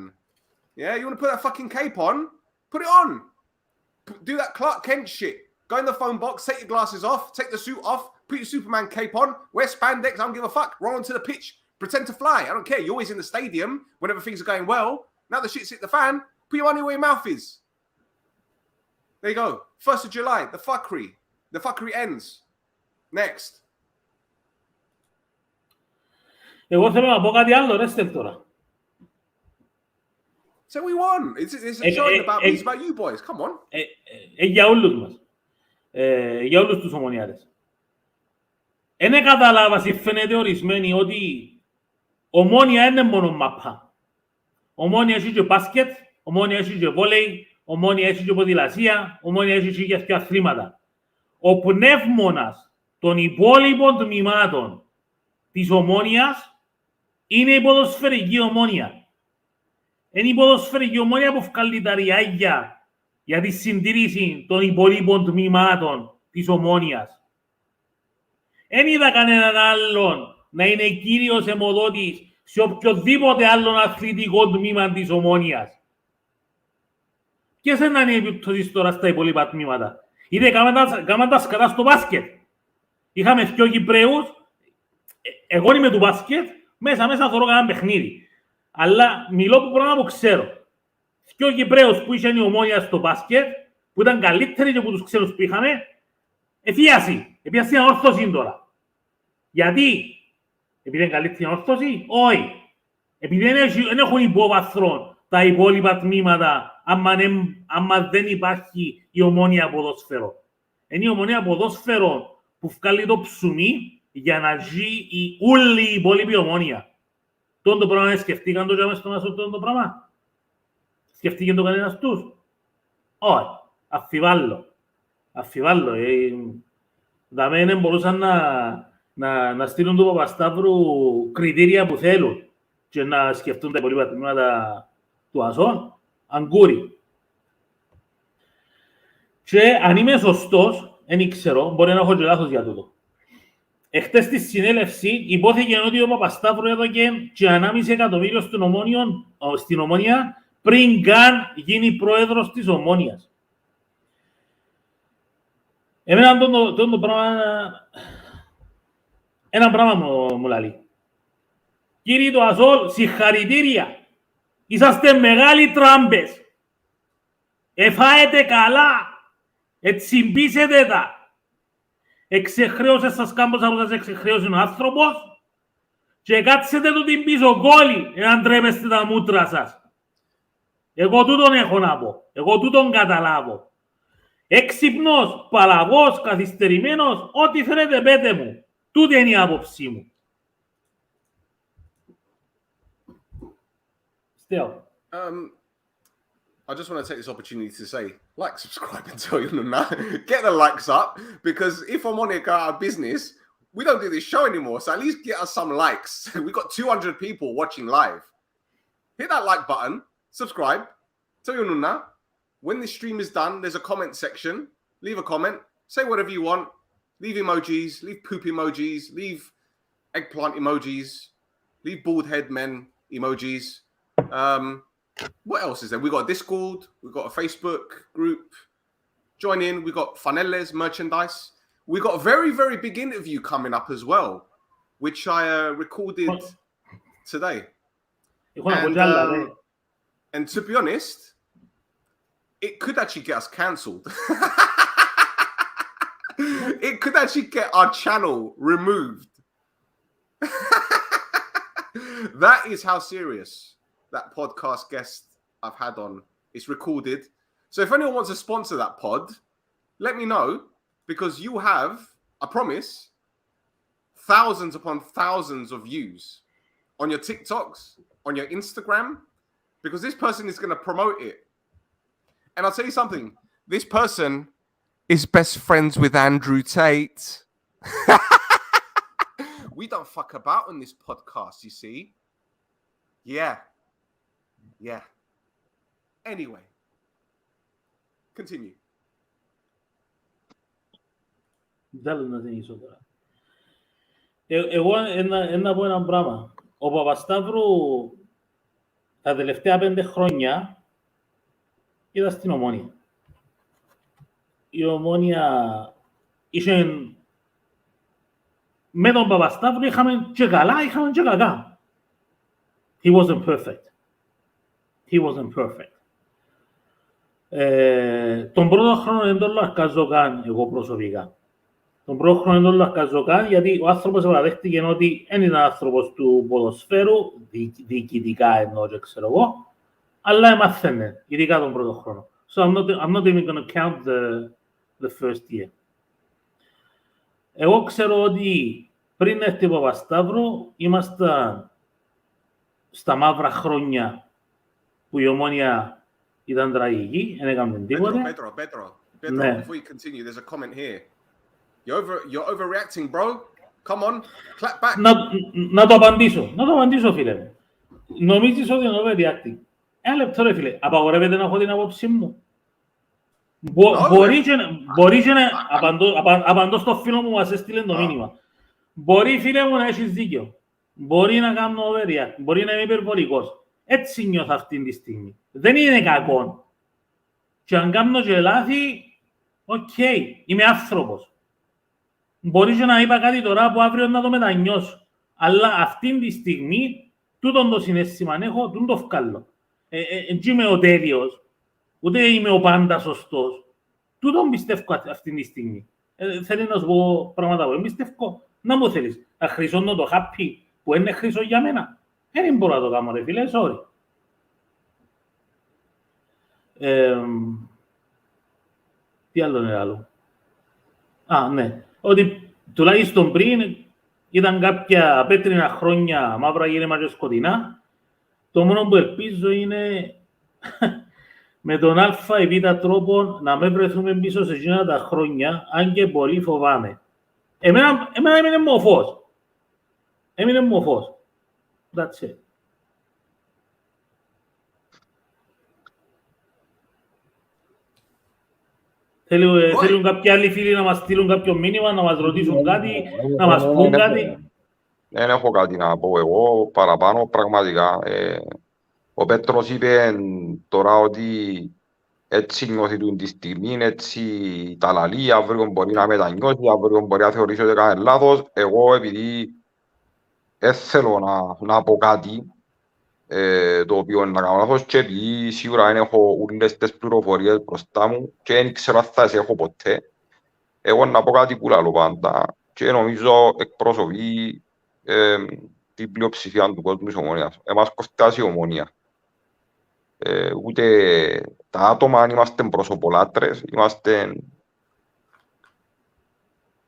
Yeah, you want to put that fucking cape on? Put it on. Do that Clark Kent shit. Go in the phone box, take your glasses off, take the suit off, put your Superman cape on, wear spandex, I don't give a fuck. Roll onto the pitch, pretend to fly. I don't care. You're always in the stadium whenever things are going well. Now the shit's hit the fan. Put your money where your mouth is. There you go. 1st of July, the fuckery. The fuckery ends. Next. Εγώ θέλω να πω κάτι άλλο, ρε Στέλ, τώρα. So we won. It's showing about me. It's about you boys. Come on. Για όλους μας. Για όλους τους ομονιάτες. Εν καταλάβαση, φαίνεται ορισμένοι, ότι Ομόνια είναι μόνο μαπά. Ομόνια έχει και μπάσκετ, Ομόνια έχει και βόλεϊ, Ομόνια έχει και ποδηλασία, Ομόνια έχει και αθλήματα. Ο πνεύμονας των υπόλοιπων τμήματων της Ομόνιας είναι η ποδοσφαιρική Ομόνια. Είναι η ποδοσφαιρική Ομόνια που βγάλει τα ριάγια για τη συντήρηση των υπόλοιπων τμήματων της Ομόνιας. Εν είδα κανέναν άλλον να είναι κύριος αιμοδότης σε οποιοδήποτε άλλον αθλητικό τμήμα της Ομόνιας. Ποιες είναι οι επιπτώσεις τώρα στα υπόλοιπα τμήματα? Είδε κάμαν τα σκατά στο μπάσκετ. Είχαμε 2 Κυπραίους, εγώ είμαι του μπάσκετ, μέσα θωρώ κανένα παιχνίδι. Αλλά μιλώ από πράγμα που ξέρω. 2 Κυπραίους που είχαν η Ομόνια στο μπάσκετ, που ήταν καλύτεροι και από τους ξένους που είχαμε, επιάσει ανόρθωση τώρα. Γιατί? Επειδή είναι καλύτερη ανόρθωση? Όχι. Επειδή δεν έχουν υπόβαθρο τα υπόλοιπα τμήματα, άμα δεν υπάρχει η Ομόνια ποδόσφαιρο. Είναι η Ομόνια ποδόσφαιρο που βγάλει το ψουμί για να ζει η όλη η υπόλοιπη Ομόνια. Το πράγμα σκεφτήκαν το και στον άσο το πράγμα. Σκεφτήκαν το κανένας τους? Όχι. Αφιβάλλω. Δεν μπορούσαν να στείλουν του Παπασταύρου κριτήρια που θέλουν και να σκεφτούν τα υπόλοιπα τμήματα του ΑΣΟ. Αγκούρι. Και αν είμαι σωστός, δεν ξέρω, μπορεί να έχω και λάθος για τούτο. Εχτες στη συνέλευση υπόθηκε ότι ο Παπασταύρου έδωκε και 1,5 εκατομμύριο στην Ομόνια πριν καν γίνει πρόεδρος της Ομόνιας. Εμένα το πράγμα, ένα πράγμα μου λαλεί. Κύριοι του ΑΣΟΛ, συγχαρητήρια. Είσαστε μεγάλοι τράμπες. Εφάετε καλά. Ετσιμπήσετε τα. Εξεχρέωσε σας κάμποσα που σας εξεχρέωσε ο άνθρωπος και κάτσετε του την πίσω κόλλη εάν τρέπεστε τα μούτρα σας. Εγώ τούτον έχω να πω. Εγώ τούτον καταλάβω. Έξυπνος, παλαβός, καθυστερημένος, ό,τι θέλετε πέτε μου. Τούτη είναι η άποψή μου. Still. I just want to take this opportunity to say, like, subscribe, and tell your nana. Get the likes up, because if Omonoia go out of business, we don't do this show anymore. So at least get us some likes. We've got 200 people watching live. Hit that like button, subscribe, tell your nana. When this stream is done, there's a comment section. Leave a comment, say whatever you want. Leave emojis, leave poop emojis, leave eggplant emojis, leave bald head men emojis. What else is there? We got a Discord, we got a Facebook group. Join in. We got Faneles merchandise. We got a very, very big interview coming up as well, which I recorded today. And to be honest, it could actually get us cancelled. It could actually get our channel removed. That is how serious that podcast guest I've had on is recorded. So if anyone wants to sponsor that pod, let me know, because you have, I promise, thousands upon thousands of views on your TikToks, on your Instagram, because this person is going to promote it. And I'll tell you something, this person is best friends with Andrew Tate. We don't fuck about on this podcast, you see. Yeah. Anyway, Continue. Δεν θέλω να συνεχίσω τώρα. Εγώ να πω ένα πράγμα. Ο Παπασταύρου τα τελευταία 5 χρόνια ήταν στην Ομόνοια. Η Ομόνοια είχε... Με τον Παπασταύρου είχαμε και καλά, είχαμε και κακά. He wasn't perfect. He wasn't perfect. Τον πρώτο χρόνο δεν τον λαρκάζω καν εγώ προσωπικά. Τον πρώτο χρόνο δεν τον λαρκάζω καν, γιατί ο άνθρωπος παραδέχτηκε ότι δεν ήταν άνθρωπος του ποδοσφαίρου, διοικητικά εννοώ και ξέρω εγώ, αλλά έμαθαινε, ειδικά τον πρώτο χρόνο. So I'm not even going to count the first year. Εγώ ξέρω ότι πριν έρθει ο Παπασταύρου, ήμασταν στα μαύρα χρόνια που η Ομόνοια ήταν τραγική, δεν έκαμε τίποτε. Pedro, before you continue, there's a comment here. You're overreacting, bro. Come on, clap back. Να το απαντήσω, φίλε μου. Νομίζεις ότι είναι overreacting. Ένα λεπτό, ρε φίλε. Απαγορεύεται να έχω την άποψή μου. Μπορεί και να απαντώ στο φίλο μου που μας έστειλε το μήνυμα. Μπορεί, φίλε μου, να έχεις δίκιο. Μπορεί να κάνω overreact. Μπορεί να είμαι υπερβολικός. Έτσι νιώθω αυτή τη στιγμή. Δεν είναι κακό. Και αν κάνω και λάθη, οκ, είμαι άνθρωπος. Μπορεί και να είπα κάτι τώρα που αύριο να το μετανιώσω. Αλλά αυτή τη στιγμή, τούτον το συναίσθημα έχω, τούτον το βγάλω. Δεν είμαι ο τέλειος, ούτε είμαι ο πάντα σωστός. Τούτον πιστεύω αυτή τη στιγμή. Θέλει να σου πω πράγματα που δεν πιστεύω. Να μου θέλεις, να χρυσώνω το happy που είναι χρυσό για μένα. Δεν μπορώ να το κάνω, ρε φίλε, sorry. Τι άλλο είναι άλλο. Α, ναι. Ότι τουλάχιστον πριν ήταν κάποια πέτρινα χρόνια μαύρα γύρεμα και σκοτεινά. Το μόνο που ελπίζω είναι με τον α ή β τρόπο να με βρεθούμε πίσω σε εκείνα τα χρόνια, αν και πολύ φοβάμαι. Εμένα έμεινε μου ο φως. Έμεινε μου ο φως. That's it. Θέλουν κάποιοι άλλοι φίλοι να μας στείλουν κάποιο μήνυμα, να μας ρωτήσουν κάτι, να μας πούν κάτι. Δεν έχω κάτι να πω εγώ παραπάνω, πραγματικά. Ο Πέτρος είπε τώρα ότι έτσι νιώθει τη στιγμή, έτσι τα λαλεί, αύριο μπορεί να μετανιώσει, αύριο μπορεί να θεωρήσει ότι έκανε λάθος. Εγώ επειδή δεν θέλω να πω κάτι το οποίο είναι να κάνω λάθος και επειδή σίγουρα δεν έχω όλες τις πληροφορίες μπροστά μου και δεν ξέρω αν θα τις έχω ποτέ, εγώ να πω κάτι που λαλώ πάντα και νομίζω εκπροσωπεί την πλειοψηφία του κόσμου της Ομονίας. Εμάς κοφτάζει η Ομονία. Ούτε τα άτομα, αν είμαστε προσωπολάτρες,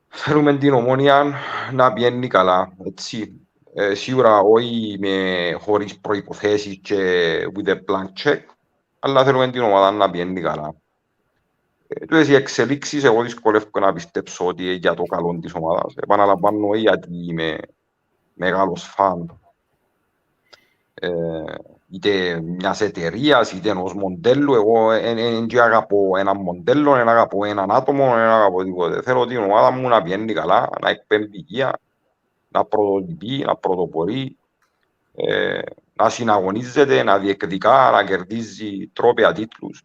θέλουμε την Ομονία να πηγαίνει καλά, έτσι. Σίγουρα όχι χωρίς προϋποθέσεις και with a blank check, αλλά θέλουμε την ομάδα να πηγαίνει καλά. Τούτες οι εξελίξεις, εγώ δυσκολεύομαι να πιστέψω ότι για το καλό της ομάδας. Επαναλαμβάνω γιατί είμαι μεγάλος φαν είτε μιας εταιρείας, είτε ενός μοντέλου. Εγώ δεν αγαπώ έναν μοντέλο, δεν αγαπώ έναν άτομο, δεν αγαπώ τίποτε. Θέλω την ομάδα μου να πηγαίνει καλά, να εκπέμπει υγεία, να πρωτοτυπεί, να πρωτοπορεί, να συναγωνίζεται, να διεκδικά, να κερδίζει τρόπαια τίτλους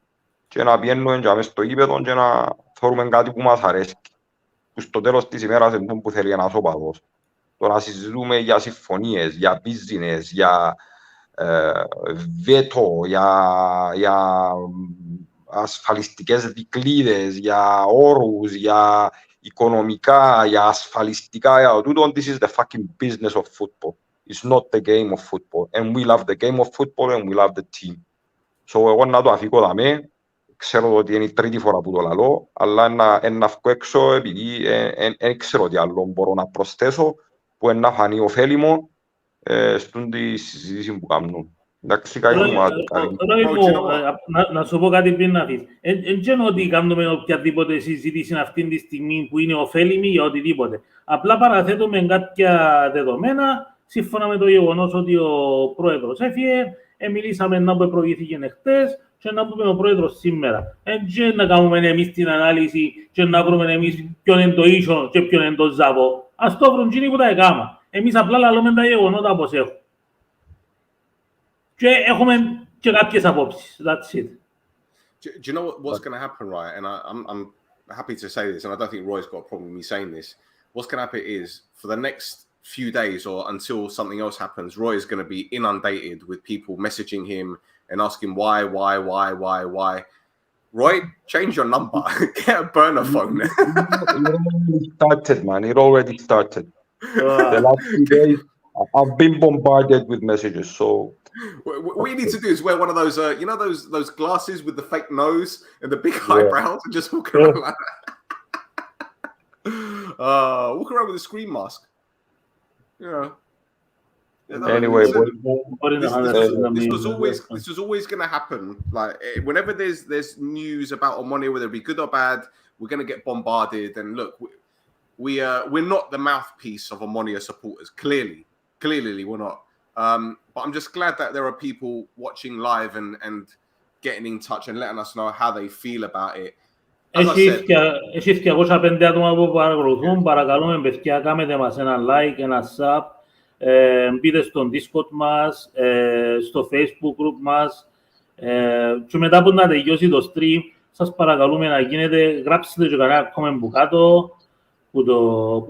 και να πηγαίνουμε και μέσα στο γήπεδο και να θεωρούμε κάτι που μας αρέσει. Που στο τέλος της ημέρας είναι που θέλει ένας οπαδός. Το να συζητούμε για συμφωνίες, για business, για βέτο, για ασφαλιστικές δικλείδες, για όρους, για οικονομικά, για ασφαλιστικά, για τούτο, this is the fucking business of football. It's not the game of football. And we love the game of football and we love the team. So εγώ να το αφήκω δαμέ, ξέρω ότι είναι η τρίτη φορά που το λαλώ, αλλά να βγω έξω επειδή δεν ξέρω τι άλλο μπορώ να προσθέσω που να φανεί ωφέλιμο στον τη συζήτηση που κάνουν. Εντάξει, να σου πω κάτι πριν να πεις. Δεν ότι κάνουμε οποιαδήποτε συζήτηση αυτή τη στιγμή που είναι ωφέλιμη για οτιδήποτε. Απλά παραθέτουμε κάποια δεδομένα σύμφωνα με το γεγονός ότι ο πρόεδρος έφυγε, μιλήσαμε να που προηγήθηκε χτες και να πούμε ο πρόεδρος σήμερα. Και να κάνουμε εμείς την ανάλυση και να βρούμε εμείς ποιον είναι το ίσο και ποιον είναι το ζαβό. Ας το βρουν εκείνοι που τα έκαμα. Εμείς απλά λαλούμε τα γεγονότα όπως έχουν. Και έχουμε και κάποιες απόψεις. That's it. Do you know what's going to happen, right? And I'm happy to say this, and I don't think Roy's got a problem with me saying this. What's going to happen is, for the next few days or until something else happens, Roy is going to be inundated with people messaging him and asking why. Roy, change your number. Get a burner phone. It already started, man. It already started. The last few days, I've been bombarded with messages, so... What you need to do is wear one of those, you know, those glasses with the fake nose and the big eyebrows, and just walk around like that. Walk around with a screen mask. Yeah. Anyway, this was always going to happen. Like whenever there's news about Omonoia, whether it be good or bad, we're going to get bombarded. And look, we're not the mouthpiece of Omonoia supporters. Clearly, we're not. But I'm just glad that there are people watching live and getting in touch and letting us know how they feel about it. Εσείς και 205 άτομα που παρακολουθούν, παρακαλούμε παιδιά, κάνετε μας ένα like, ένα sub, μπείτε στο Discord μας, στο Facebook group μας και μετά που να τελειώσει το stream, σας παρακαλούμε να γίνετε, γράψτε και κανένα comment που κάτω που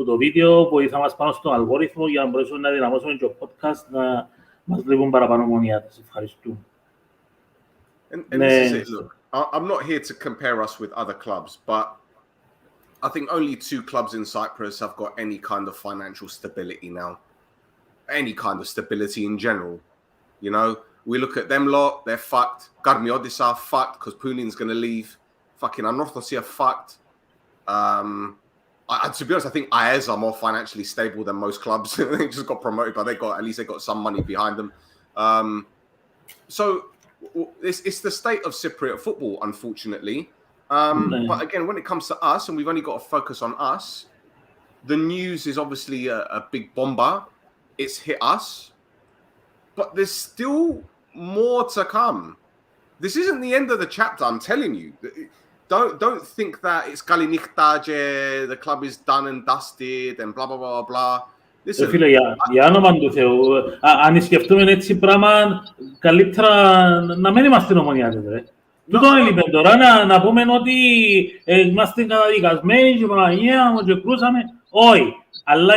το βίντεο, βοηθά μας πάνω στον αλγόριθμο για να μπορέσουμε να δυναμώσουμε και το podcast να μας βλέπουν παραπάνω Ομονία. Σας ευχαριστούμε. And this is it. Look, I'm not here to compare us with other clubs, but I think only 2 clubs in Cyprus have got any kind of financial stability now. Any kind of stability in general. You know, we look at them lot, they're fucked. Karmiodis are fucked because Punin's going to leave. Fucking Anorthosi are fucked. To be honest, I think AES are more financially stable than most clubs. They just got promoted, but at least they got some money behind them. So it's the state of Cypriot football, unfortunately. But again, when it comes to us, and we've only got to focus on us, the news is obviously a big bomber. It's hit us, but there's still more to come. This isn't the end of the chapter, I'm telling you. Don't think that it's Kalinichtaje, the club is done and dusted, and blah, blah, blah, blah. Listen, φίλε, για όνομα του Θεού, αν σκεφτούμε έτσι πράγμα, καλύτερα να μην είμαστε Ομονιάτες, ρε. Τούτο έλειπε τώρα, να πούμε ότι είμαστε καταδικασμένοι και Παναγία μου και κρούσαμε. Όχι, αλλά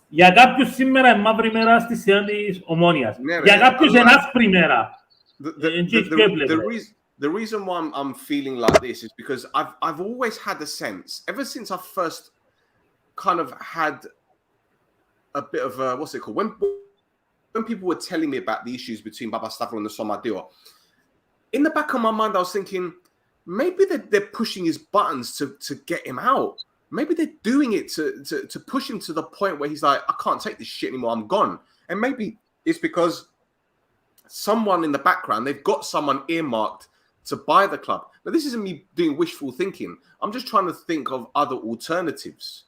για κάποιους σήμερα είναι μαύρη μέρα στη σειρά της Ομόνοιας. Για κάποιους είναι άσπρη μέρα. The reason why I'm feeling like this is because I've always had a sense, ever since I first kind of had a bit of a, what's it called? When people were telling me about the issues between Papastavrou and the Somadio, in the back of my mind, I was thinking, maybe they're pushing his buttons to get him out. Maybe they're doing it to push him to the point where he's like, I can't take this shit anymore, I'm gone. And maybe it's because someone in the background, they've got someone earmarked to buy the club. Now, this isn't me doing wishful thinking. I'm just trying to think of other alternatives.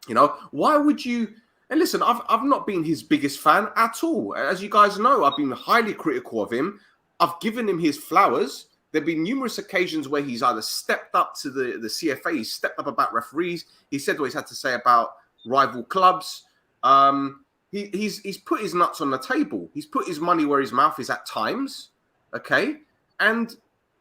You know, why would you... And listen, I've not been his biggest fan at all. As you guys know, I've been highly critical of him. I've given him his flowers. There have been numerous occasions where he's either stepped up to the CFA, he's stepped up about referees. He said what he's had to say about rival clubs. He's put his nuts on the table. He's put his money where his mouth is at times. Okay? And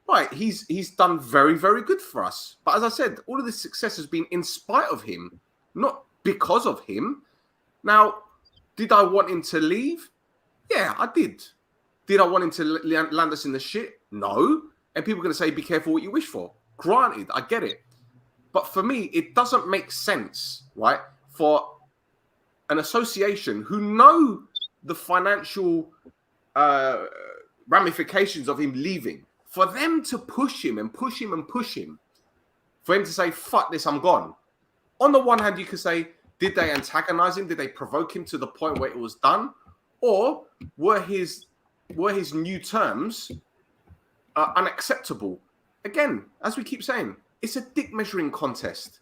right, he's done very, very good for us. But as I said, all of this success has been in spite of him, not because of him. Now, did I want him to leave? Yeah, I did. Did I want him to land us in the shit? No. And people are going to say, be careful what you wish for. Granted, I get it. But for me, it doesn't make sense, right, for an association who know the financial ramifications of him leaving, for them to push him and push him and push him, for him to say, fuck this, I'm gone. On the one hand, you could say, did they antagonize him? Did they provoke him to the point where it was done? Or were his new terms unacceptable? Again, as we keep saying, it's a dick measuring contest.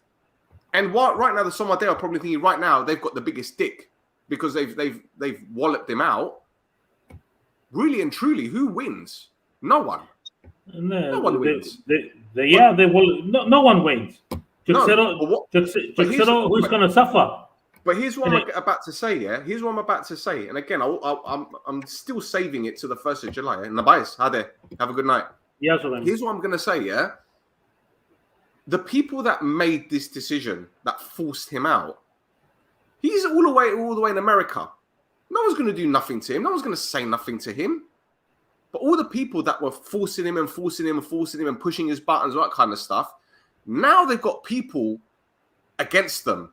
And right now, the Somadeo are probably thinking right now they've got the biggest dick because they've walloped him out. Really and truly, who wins? No one. No one wins. Yeah, they will. No one wins. No, who's going to suffer. But here's what I'm about to say, yeah? Here's what I'm about to say. And again, I'm still saving it to the 1st of July. And Nabais, have a good night. Yeah, here's what I'm going to say, yeah? The people that made this decision, that forced him out, he's all the way in America. No one's going to do nothing to him. No one's going to say nothing to him. But all the people that were forcing him and pushing his buttons, all that kind of stuff, now they've got people against them.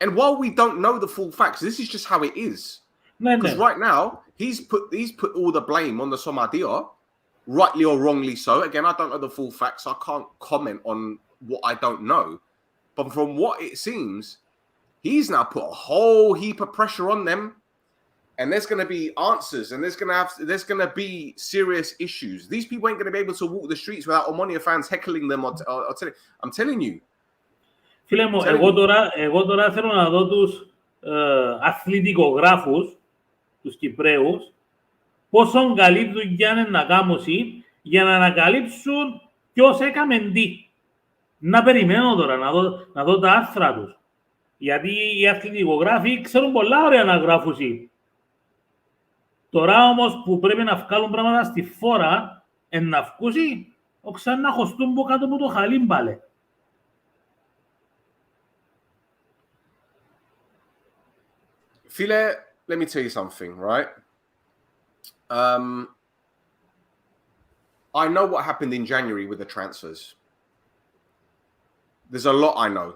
And while we don't know the full facts, this is just how it is. Because right now, he's put all the blame on the Somalia, rightly or wrongly so. Again, I don't know the full facts, so I can't comment on what I don't know. But from what it seems, he's now put a whole heap of pressure on them. And there's going to be answers, and there's going to be serious issues. These people ain't going to be able to walk the streets without Omonoia fans heckling them. I'm telling you. Φίλε μου, εγώ τώρα θέλω να δω τους αθλητικογράφους, τους Κυπραίους, πόσο καλή δουλειά είναι να κάνουν για να ανακαλύψουν ποιος έκαμε τι. Να περιμένω τώρα, να δω τα άρθρα τους. Γιατί οι αθλητικογράφοι ξέρουν πολλά ωραία να γράφουν. Τώρα όμως που πρέπει να βγάλουν πράγματα στη φόρα, να βγούσει, ξανά χωστούν που κάτω από το χαλί πάλι. Phile, let me tell you something, right? I know what happened in January with the transfers. There's a lot I know.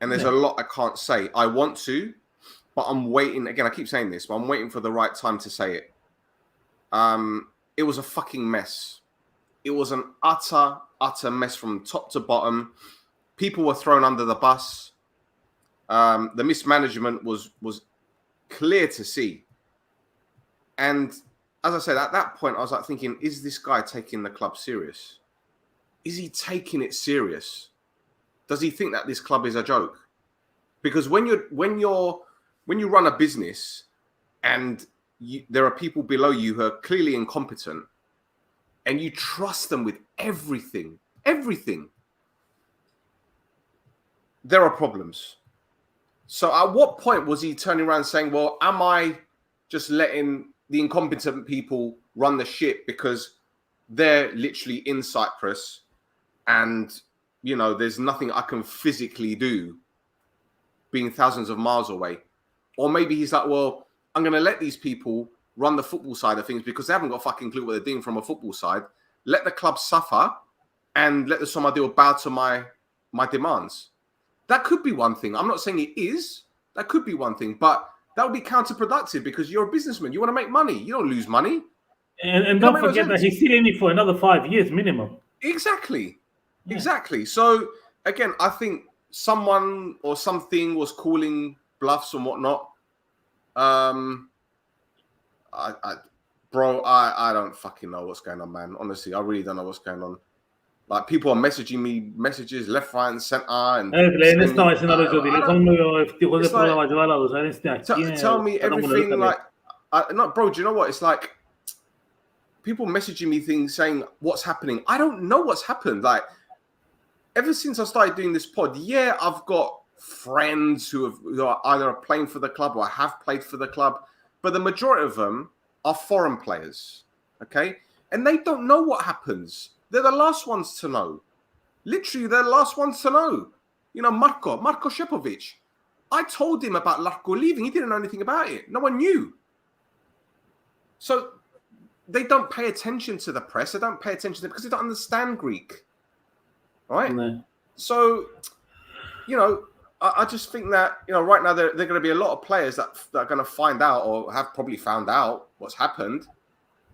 And there's a lot I can't say. I want to, but I'm waiting. Again, I keep saying this, but I'm waiting for the right time to say it. It was a fucking mess. It was an utter mess from top to bottom. People were thrown under the bus. The mismanagement was clear to see. And as I said, at that point, I was like thinking, is this guy taking the club serious? Is he taking it serious? Does he think that this club is a joke? Because when you run a business and there are people below you who are clearly incompetent, and you trust them with everything, there are problems. So at what point was he turning around saying, well, am I just letting the incompetent people run the ship because they're literally in Cyprus and, you know, there's nothing I can physically do being thousands of miles away? Or maybe he's like, well, I'm going to let these people run the football side of things because they haven't got a fucking clue what they're doing from a football side. Let the club suffer and let the Somalia bow to my demands. That could be one thing. I'm not saying it is. That could be one thing. But that would be counterproductive because you're a businessman. You want to make money. You don't lose money. And don't forget that he's still in it for another 5 years minimum. Exactly. Yeah. Exactly. So, again, I think someone or something was calling bluffs and whatnot. I don't fucking know what's going on, man. Honestly, I really don't know what's going on. Like, people are messaging me messages left, right, and center. And tell me everything. Like, bro, do you know what? It's like people messaging me things saying what's happening. I don't know what's happened. Like, ever since I started doing this pod, yeah, I've got friends who are either playing for the club or have played for the club, but the majority of them are foreign players. Okay, and they don't know what happens. They're the last ones to know. Literally, they're the last ones to know. You know, Marko Shepovic. I told him about Larko leaving. He didn't know anything about it. No one knew. So they don't pay attention to the press. They don't pay attention to them because they don't understand Greek. Right? No. So, you know, I just think that, you know, right now there are going to be a lot of players that are going to find out or have probably found out what's happened.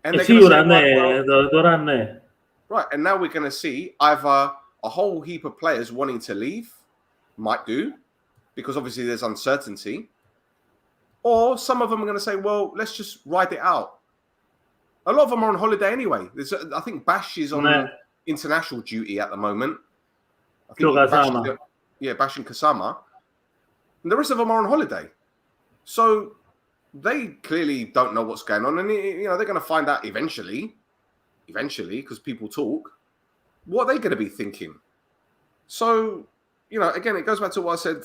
And they're going to say, right, and now we're going to see either a whole heap of players wanting to leave, might do, because obviously there's uncertainty, or some of them are going to say, well, let's just ride it out. A lot of them are on holiday anyway. I think Bash is on international duty at the moment. I think Bash and Kasama. And the rest of them are on holiday. So they clearly don't know what's going on. And, you know, they're going to find out eventually. eventually, because people talk, what are they going to be thinking? So, again, it goes back to what I said,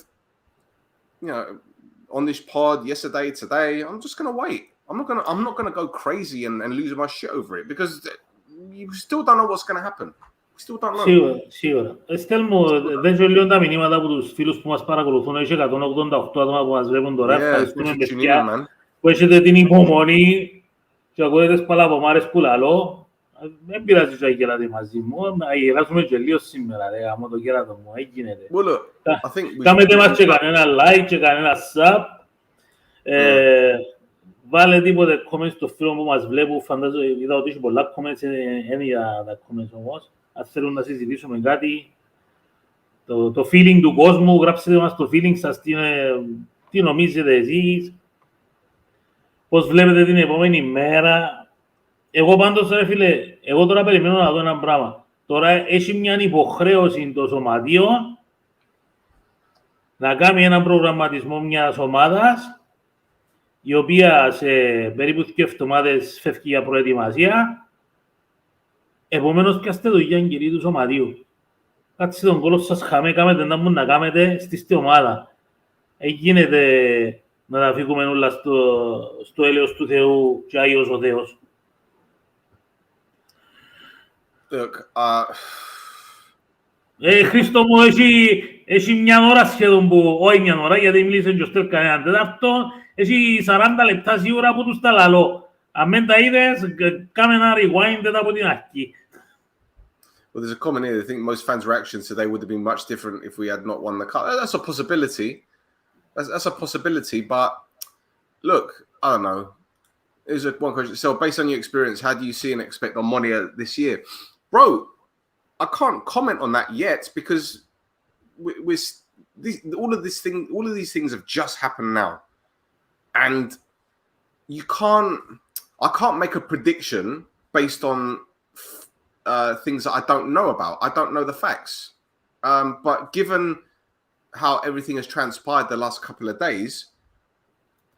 on this pod yesterday, today. I'm just going to wait. I'm not going to go crazy and lose my shit over it, because you still don't know what's going to happen. We still don't know. Σίγουρα. Δεν σου λέω τα μηνύματα από τους φίλους που μας παρακολουθούν. Έχει 188 άτομα που μας βλέπουν τώρα. Ευχαριστούμε παιδιά που έχετε την υπομονή και ακούετε τις παλαβομάρες που λαλώ. Δεν πειράζει και αγγελάτε μαζί μου. Να γελάσουμε και λίγο σήμερα, ρε, άμα το κέρατο μου. Έγινεται. Κάμετε μας και κανένα like και κανένα sub. Βάλε τίποτε comments στο φίλο που μας βλέπουν. Φαντάζομαι, είδα ότι έχει πολλά comments, είναι για τα comments όμως. Αν θέλουν να συζητήσουμε κάτι, το feeling του κόσμου, γράψτε μας το feeling σας, τι νομίζετε εσείς, πώς βλέπετε την επόμενη μέρα. Εγώ πάντως, ρε φίλε, εγώ τώρα περιμένω να δω ένα πράγμα. Τώρα έχει μια υποχρέωση το σωματείο να κάνει έναν προγραμματισμό μιας ομάδας, η οποία σε περίπου 2 εβδομάδες φεύγει για προετοιμασία. Επομένως, πιάστε το για κύριοι του σωματείου. Κάτσε τον κόλο σας χαμέ, κάμετε να μπορούν να κάνετε στη ομάδα. Γίνεται να τα φύγουμε όλα στο έλεος του Θεού και Άγιος ο Θεός. Χρήστο μου, έχει μια ώρα σχεδόν που, όχι μια ώρα, γιατί μίλησε και ο Στέλ κανέναν τέταρτο, έχει 40 λεπτά σίγουρα που τους τα λαλώ. Αν δεν τα είδες, κάμε ένα rewind από την αρχή. Well, there's a comment here. I think most fans' reactions today would have been much different if we had not won the cup. That's a possibility. That's a possibility. But look, I don't know. Here's one question. So, based on your experience, how do you see and expect Omonoia this year, bro? I can't comment on that yet because all of these things have just happened now, and I can't make a prediction based on things that I don't know about. I don't know the facts. But given how everything has transpired the last couple of days,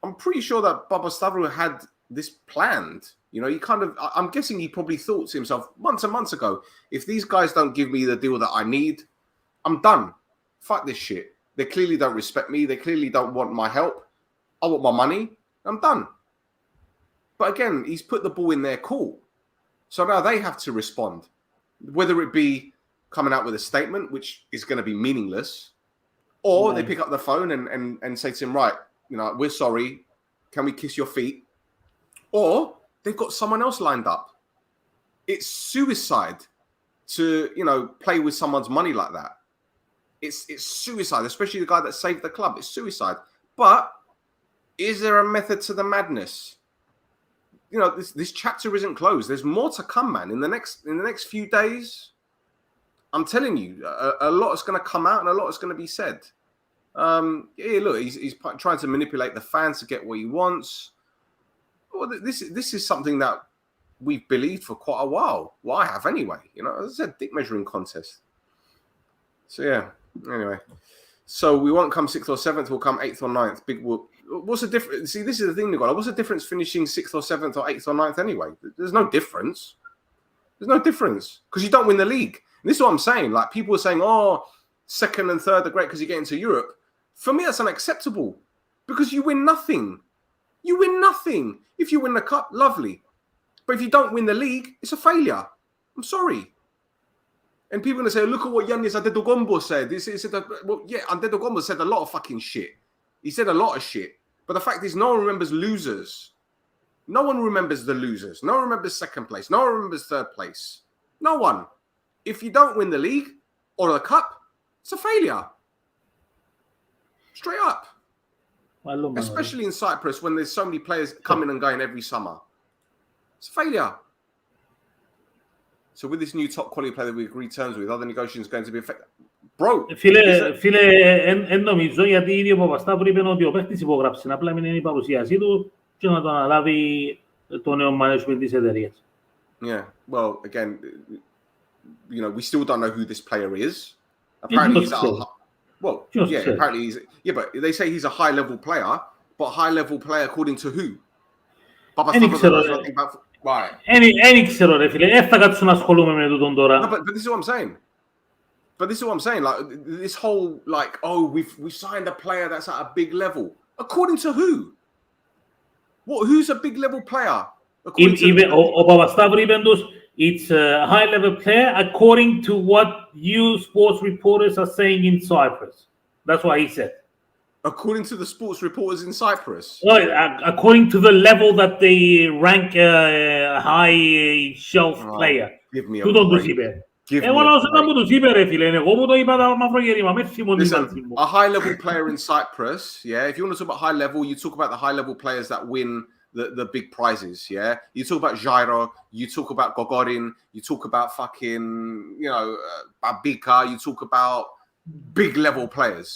I'm pretty sure that Papastavrou had this planned. I'm guessing he probably thought to himself months and months ago, if these guys don't give me the deal that I need, I'm done. Fuck this shit. They clearly don't respect me. They clearly don't want my help. I want my money. I'm done. But again, he's put the ball in their court. So now they have to respond, whether it be coming out with a statement, which is going to be meaningless, or they pick up the phone and say to him, right, we're sorry. Can we kiss your feet? Or they've got someone else lined up. It's suicide to, play with someone's money like that. It's suicide, especially the guy that saved the club. It's suicide. But is there a method to the madness? This chapter isn't closed. There's more to come, man. In the next few days, I'm telling you, a lot is going to come out and a lot is going to be said. Look, he's trying to manipulate the fans to get what he wants. Well, this is something that we've believed for quite a while. Well, I have anyway. It's a dick measuring contest. So yeah. Anyway, so we won't come 6th or 7th. We'll come 8th or 9th. Big whoop. What's the difference? See, this is the thing, Nicola. What's the difference finishing 6th or 7th or 8th or 9th anyway? There's no difference. There's no difference because you don't win the league. And this is what I'm saying. Like, people are saying, oh, 2nd and 3rd are great because you get into Europe. For me, that's unacceptable because you win nothing. You win nothing. If you win the cup, lovely. But if you don't win the league, it's a failure. I'm sorry. And people are going to say, look at what Yannis Antetokounmpo said. Antetokounmpo said a lot of fucking shit. He said a lot of shit. But the fact is, no one remembers losers. No one remembers the losers. No one remembers 2nd place. No one remembers 3rd place. No one. If you don't win the league or the cup, it's a failure. Straight up. Especially in Cyprus when there's so many players coming and going every summer. It's a failure. So with this new top quality player that we agreed terms with, are the negotiations going to be effective? Bro. Φίλε, εν νομίζω γιατί ήδη ο Παπασταύρου είπε ότι ο παίκτης υπογράψει. Απλά μην είναι η παρουσίασή του και να το αναλάβει το νέο management της εταιρείας. Yeah, well, again, we still don't know who this player is. Apparently he's apparently he's but they say he's a high-level player, but high-level player according to who? Right. Δεν ξέρω ρε φίλε, θα κάτσω να ασχολούμαι με τούτον τώρα. No, but this is what I'm saying. But this is what I'm saying. Like this whole like, oh, we signed a player that's at a big level. According to who? Who's a big level player? Ο Παπασταύρου είπε τους, it's a high level player according to what you sports reporters are saying in Cyprus. That's what he said. According to the sports reporters in Cyprus. Well, according to the level that they rank a high shelf player. Give me a Τούτον τους break. είπε. Give me Εγώ a να σου break. μου τους είπε ρε φίλε, εγώ μου το είπα τα μαυρογερήμα, με θυμώνει μαζί μου. A high level player in Cyprus, yeah. If you want to talk about high level, you talk about the high level players that win the big prizes, yeah. You talk about Jairo, you talk about Gogorin, you talk about fucking, you know, Babika, you talk about big level players,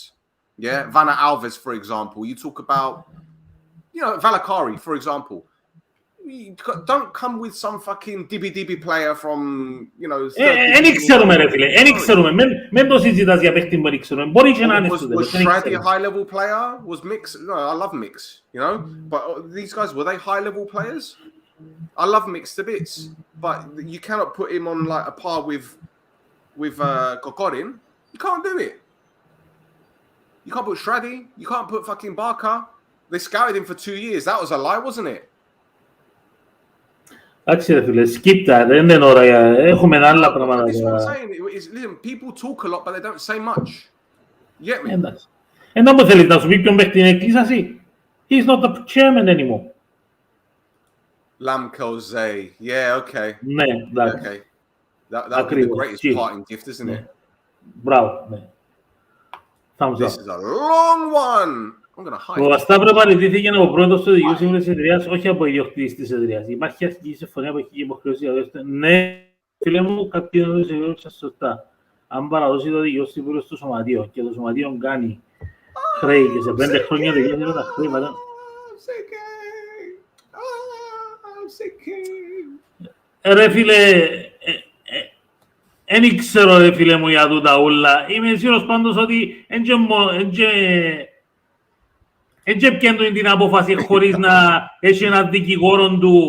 yeah. Vanna Alves, for example. You talk about, you know, Valakari, for example. You don't come with some fucking dibby player from, you know. Εν ξέρουμε ρε φίλε, εν ξέρουμε. Μεν το συζητάς για παίχτη που εν ξέρουμε. Μπορεί και να είναι στο τέλος. Was Shreddy a high level player? Was Mix? No, I love Mix, you know. But these guys, were they high level players? I love Mix to bits, but you cannot put him on like a par with Kokorin. You can't do it. You can't put Shreddy. You can't put fucking Barker. They scouted him for 2 years. That was a lie, wasn't it? Εντάξει ρε φίλε, skip that, δεν είναι ώρα, έχουμε άλλα πράγματα. This is what I'm saying. Listen, people talk a lot, but they don't say much. You get me? Εντάξει. Ενώ μου θέλεις να σου πει ποιον παίχτη είναι εκκλήσαση. He's not the chairman anymore. Lamco Zay. Yeah, okay. Ναι, εντάξει. Okay. That would be the greatest parting gift, isn't it? Μπράβο, ναι. Thumbs up. This is a long one. I'm gonna hide. Ο Παπασταύρου παραιτήθηκε από πρόεδρος του Διοικητικού Συμβουλίου της εταιρείας, όχι από ιδιοκτήτης της εταιρείας. Υπάρχει αρχική συμφωνία που έχει υποχρεώσει για ναι, φίλε μου, κάποιοι δεν το συζητήσαν σωστά. Αν παραδώσει το Διοικητικό Συμβούλιο στο Σωματείο και το Σωματείο κάνει χρέη και σε 5 χρόνια τελειώνει τα χρήματα. Ρε φίλε, δεν ξέρω ρε φίλε μου για τούτα ούλα. Είμαι σίγουρος πάντως ότι δεν πιέντουν την απόφαση χωρίς να έχει έναν δικηγόρο του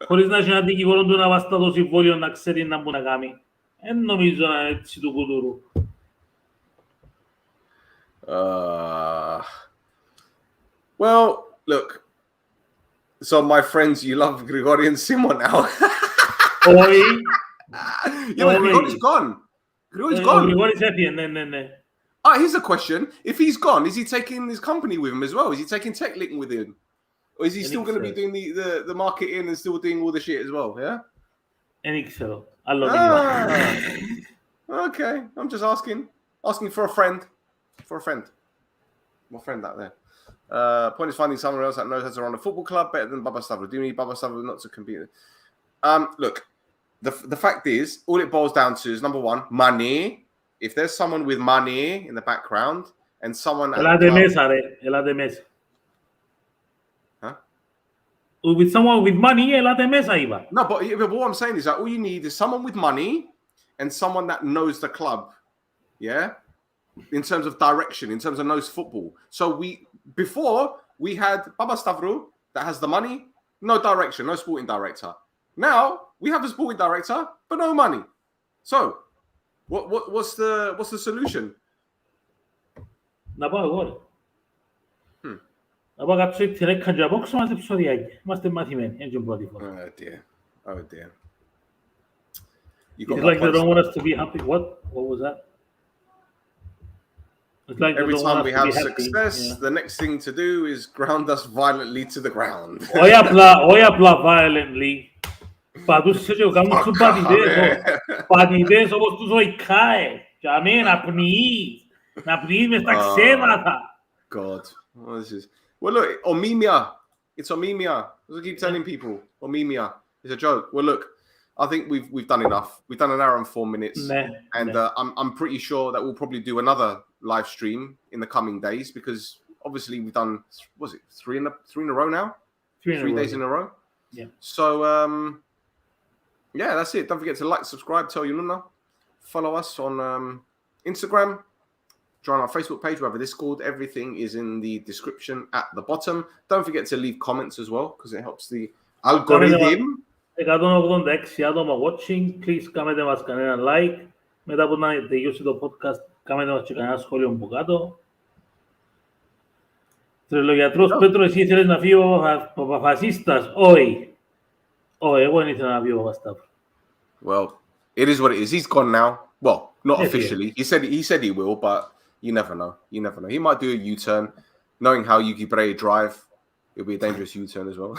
χωρίς να έχει έναν δικηγόρο του να βαστά το συμβόλαιο να ξέρει να μπορεί να κάνει. Δεν νομίζω να είναι έτσι του κουτούρου. Well, look. So, my friends, you love Grigorian Simon now. Όχι. Yeah, but Grigori's gone. Grigori's gone. Grigori's έφυγε, ναι. Here's a question. If he's gone, is he taking his company with him as well? Is he taking TechLink with him? Or is he still going to be doing the marketing and still doing all the shit as well? Yeah? Δεν ξέρω. Άλλο Okay. I'm just asking. Asking for a friend. For a friend. My friend out there. Point is finding someone else that knows how to run a football club better than Papastavrou. Do you need Papastavrou not to compete? Look, the fact is, all it boils down to is, number one, money. If there's someone with money in the background and someone... Ελάτε μέσα, ρε. Ελάτε μέσα. Huh? With someone with money, ελάτε μέσα, είπα. No, but what I'm saying is that all you need is someone with money and someone that knows the club. Yeah? In terms of direction, in terms of knows football. So before we had Papastavrou that has the money, no direction, no sporting director. Now we have a sporting director, but no money. So what's the solution? Να πάω εγώ, ρε. Να πάω κάτσω την έκαν και απόξω, είμαστε επεισοδιάκια. Είμαστε μαθημένοι, έτσι είναι πρώτη φορά. Oh dear. It's like they don't want us to be happy. What was that? Like every time we have success, the next thing to do is ground us violently to the ground. Όχι απλά violently. Πατούσε και κάνουν τους πατητές όπως τους οικάε. Και αμέ να πνιείς μες τα ξέματα. God, what is this? Well, look, Omimia. It's Omimia. As I keep telling people, Omimia. It's a joke. Well, look, I think we've done enough. We've done an hour and 4 minutes, and I'm pretty sure that we'll probably do another live stream in the coming days because obviously we've done three in a row now, 3 days in a row. Yeah. So yeah, that's it. Don't forget to like, subscribe, tell your nonna, follow us on Instagram. Join our Facebook page. We have a Discord. Everything is in the description at the bottom. Don't forget to leave comments as well because it helps the algorithm. 186 άτομα watching. Please κάνετε μας κανένα like. Μετά που να τελειώσει το podcast, κάνετε μας και κανένα σχόλιο από κάτω. Τρελογιατρός Πέτρο, εσύ ήθελες να φύγει ο Παπαφασίστας. Όχι. Όχι, εγώ δεν ήθελα να φύγει ο Παπασταύρου. Well, it is what it is. He's gone now. Well, not officially. He said he will, but you never know. You never know. He might do a U-turn. Knowing how Yuki Bray drive, it'll be a dangerous U-turn as well.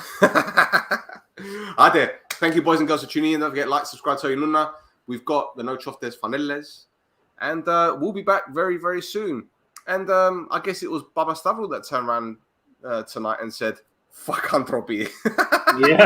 Ade, thank you, boys and girls, for tuning in. Don't forget, like, subscribe to Nuna. We've got the No Choftes Fanelles. And we'll be back very, very soon. And I guess it was Papastavrou that turned around tonight and said, fuck ANTROPI. Yeah.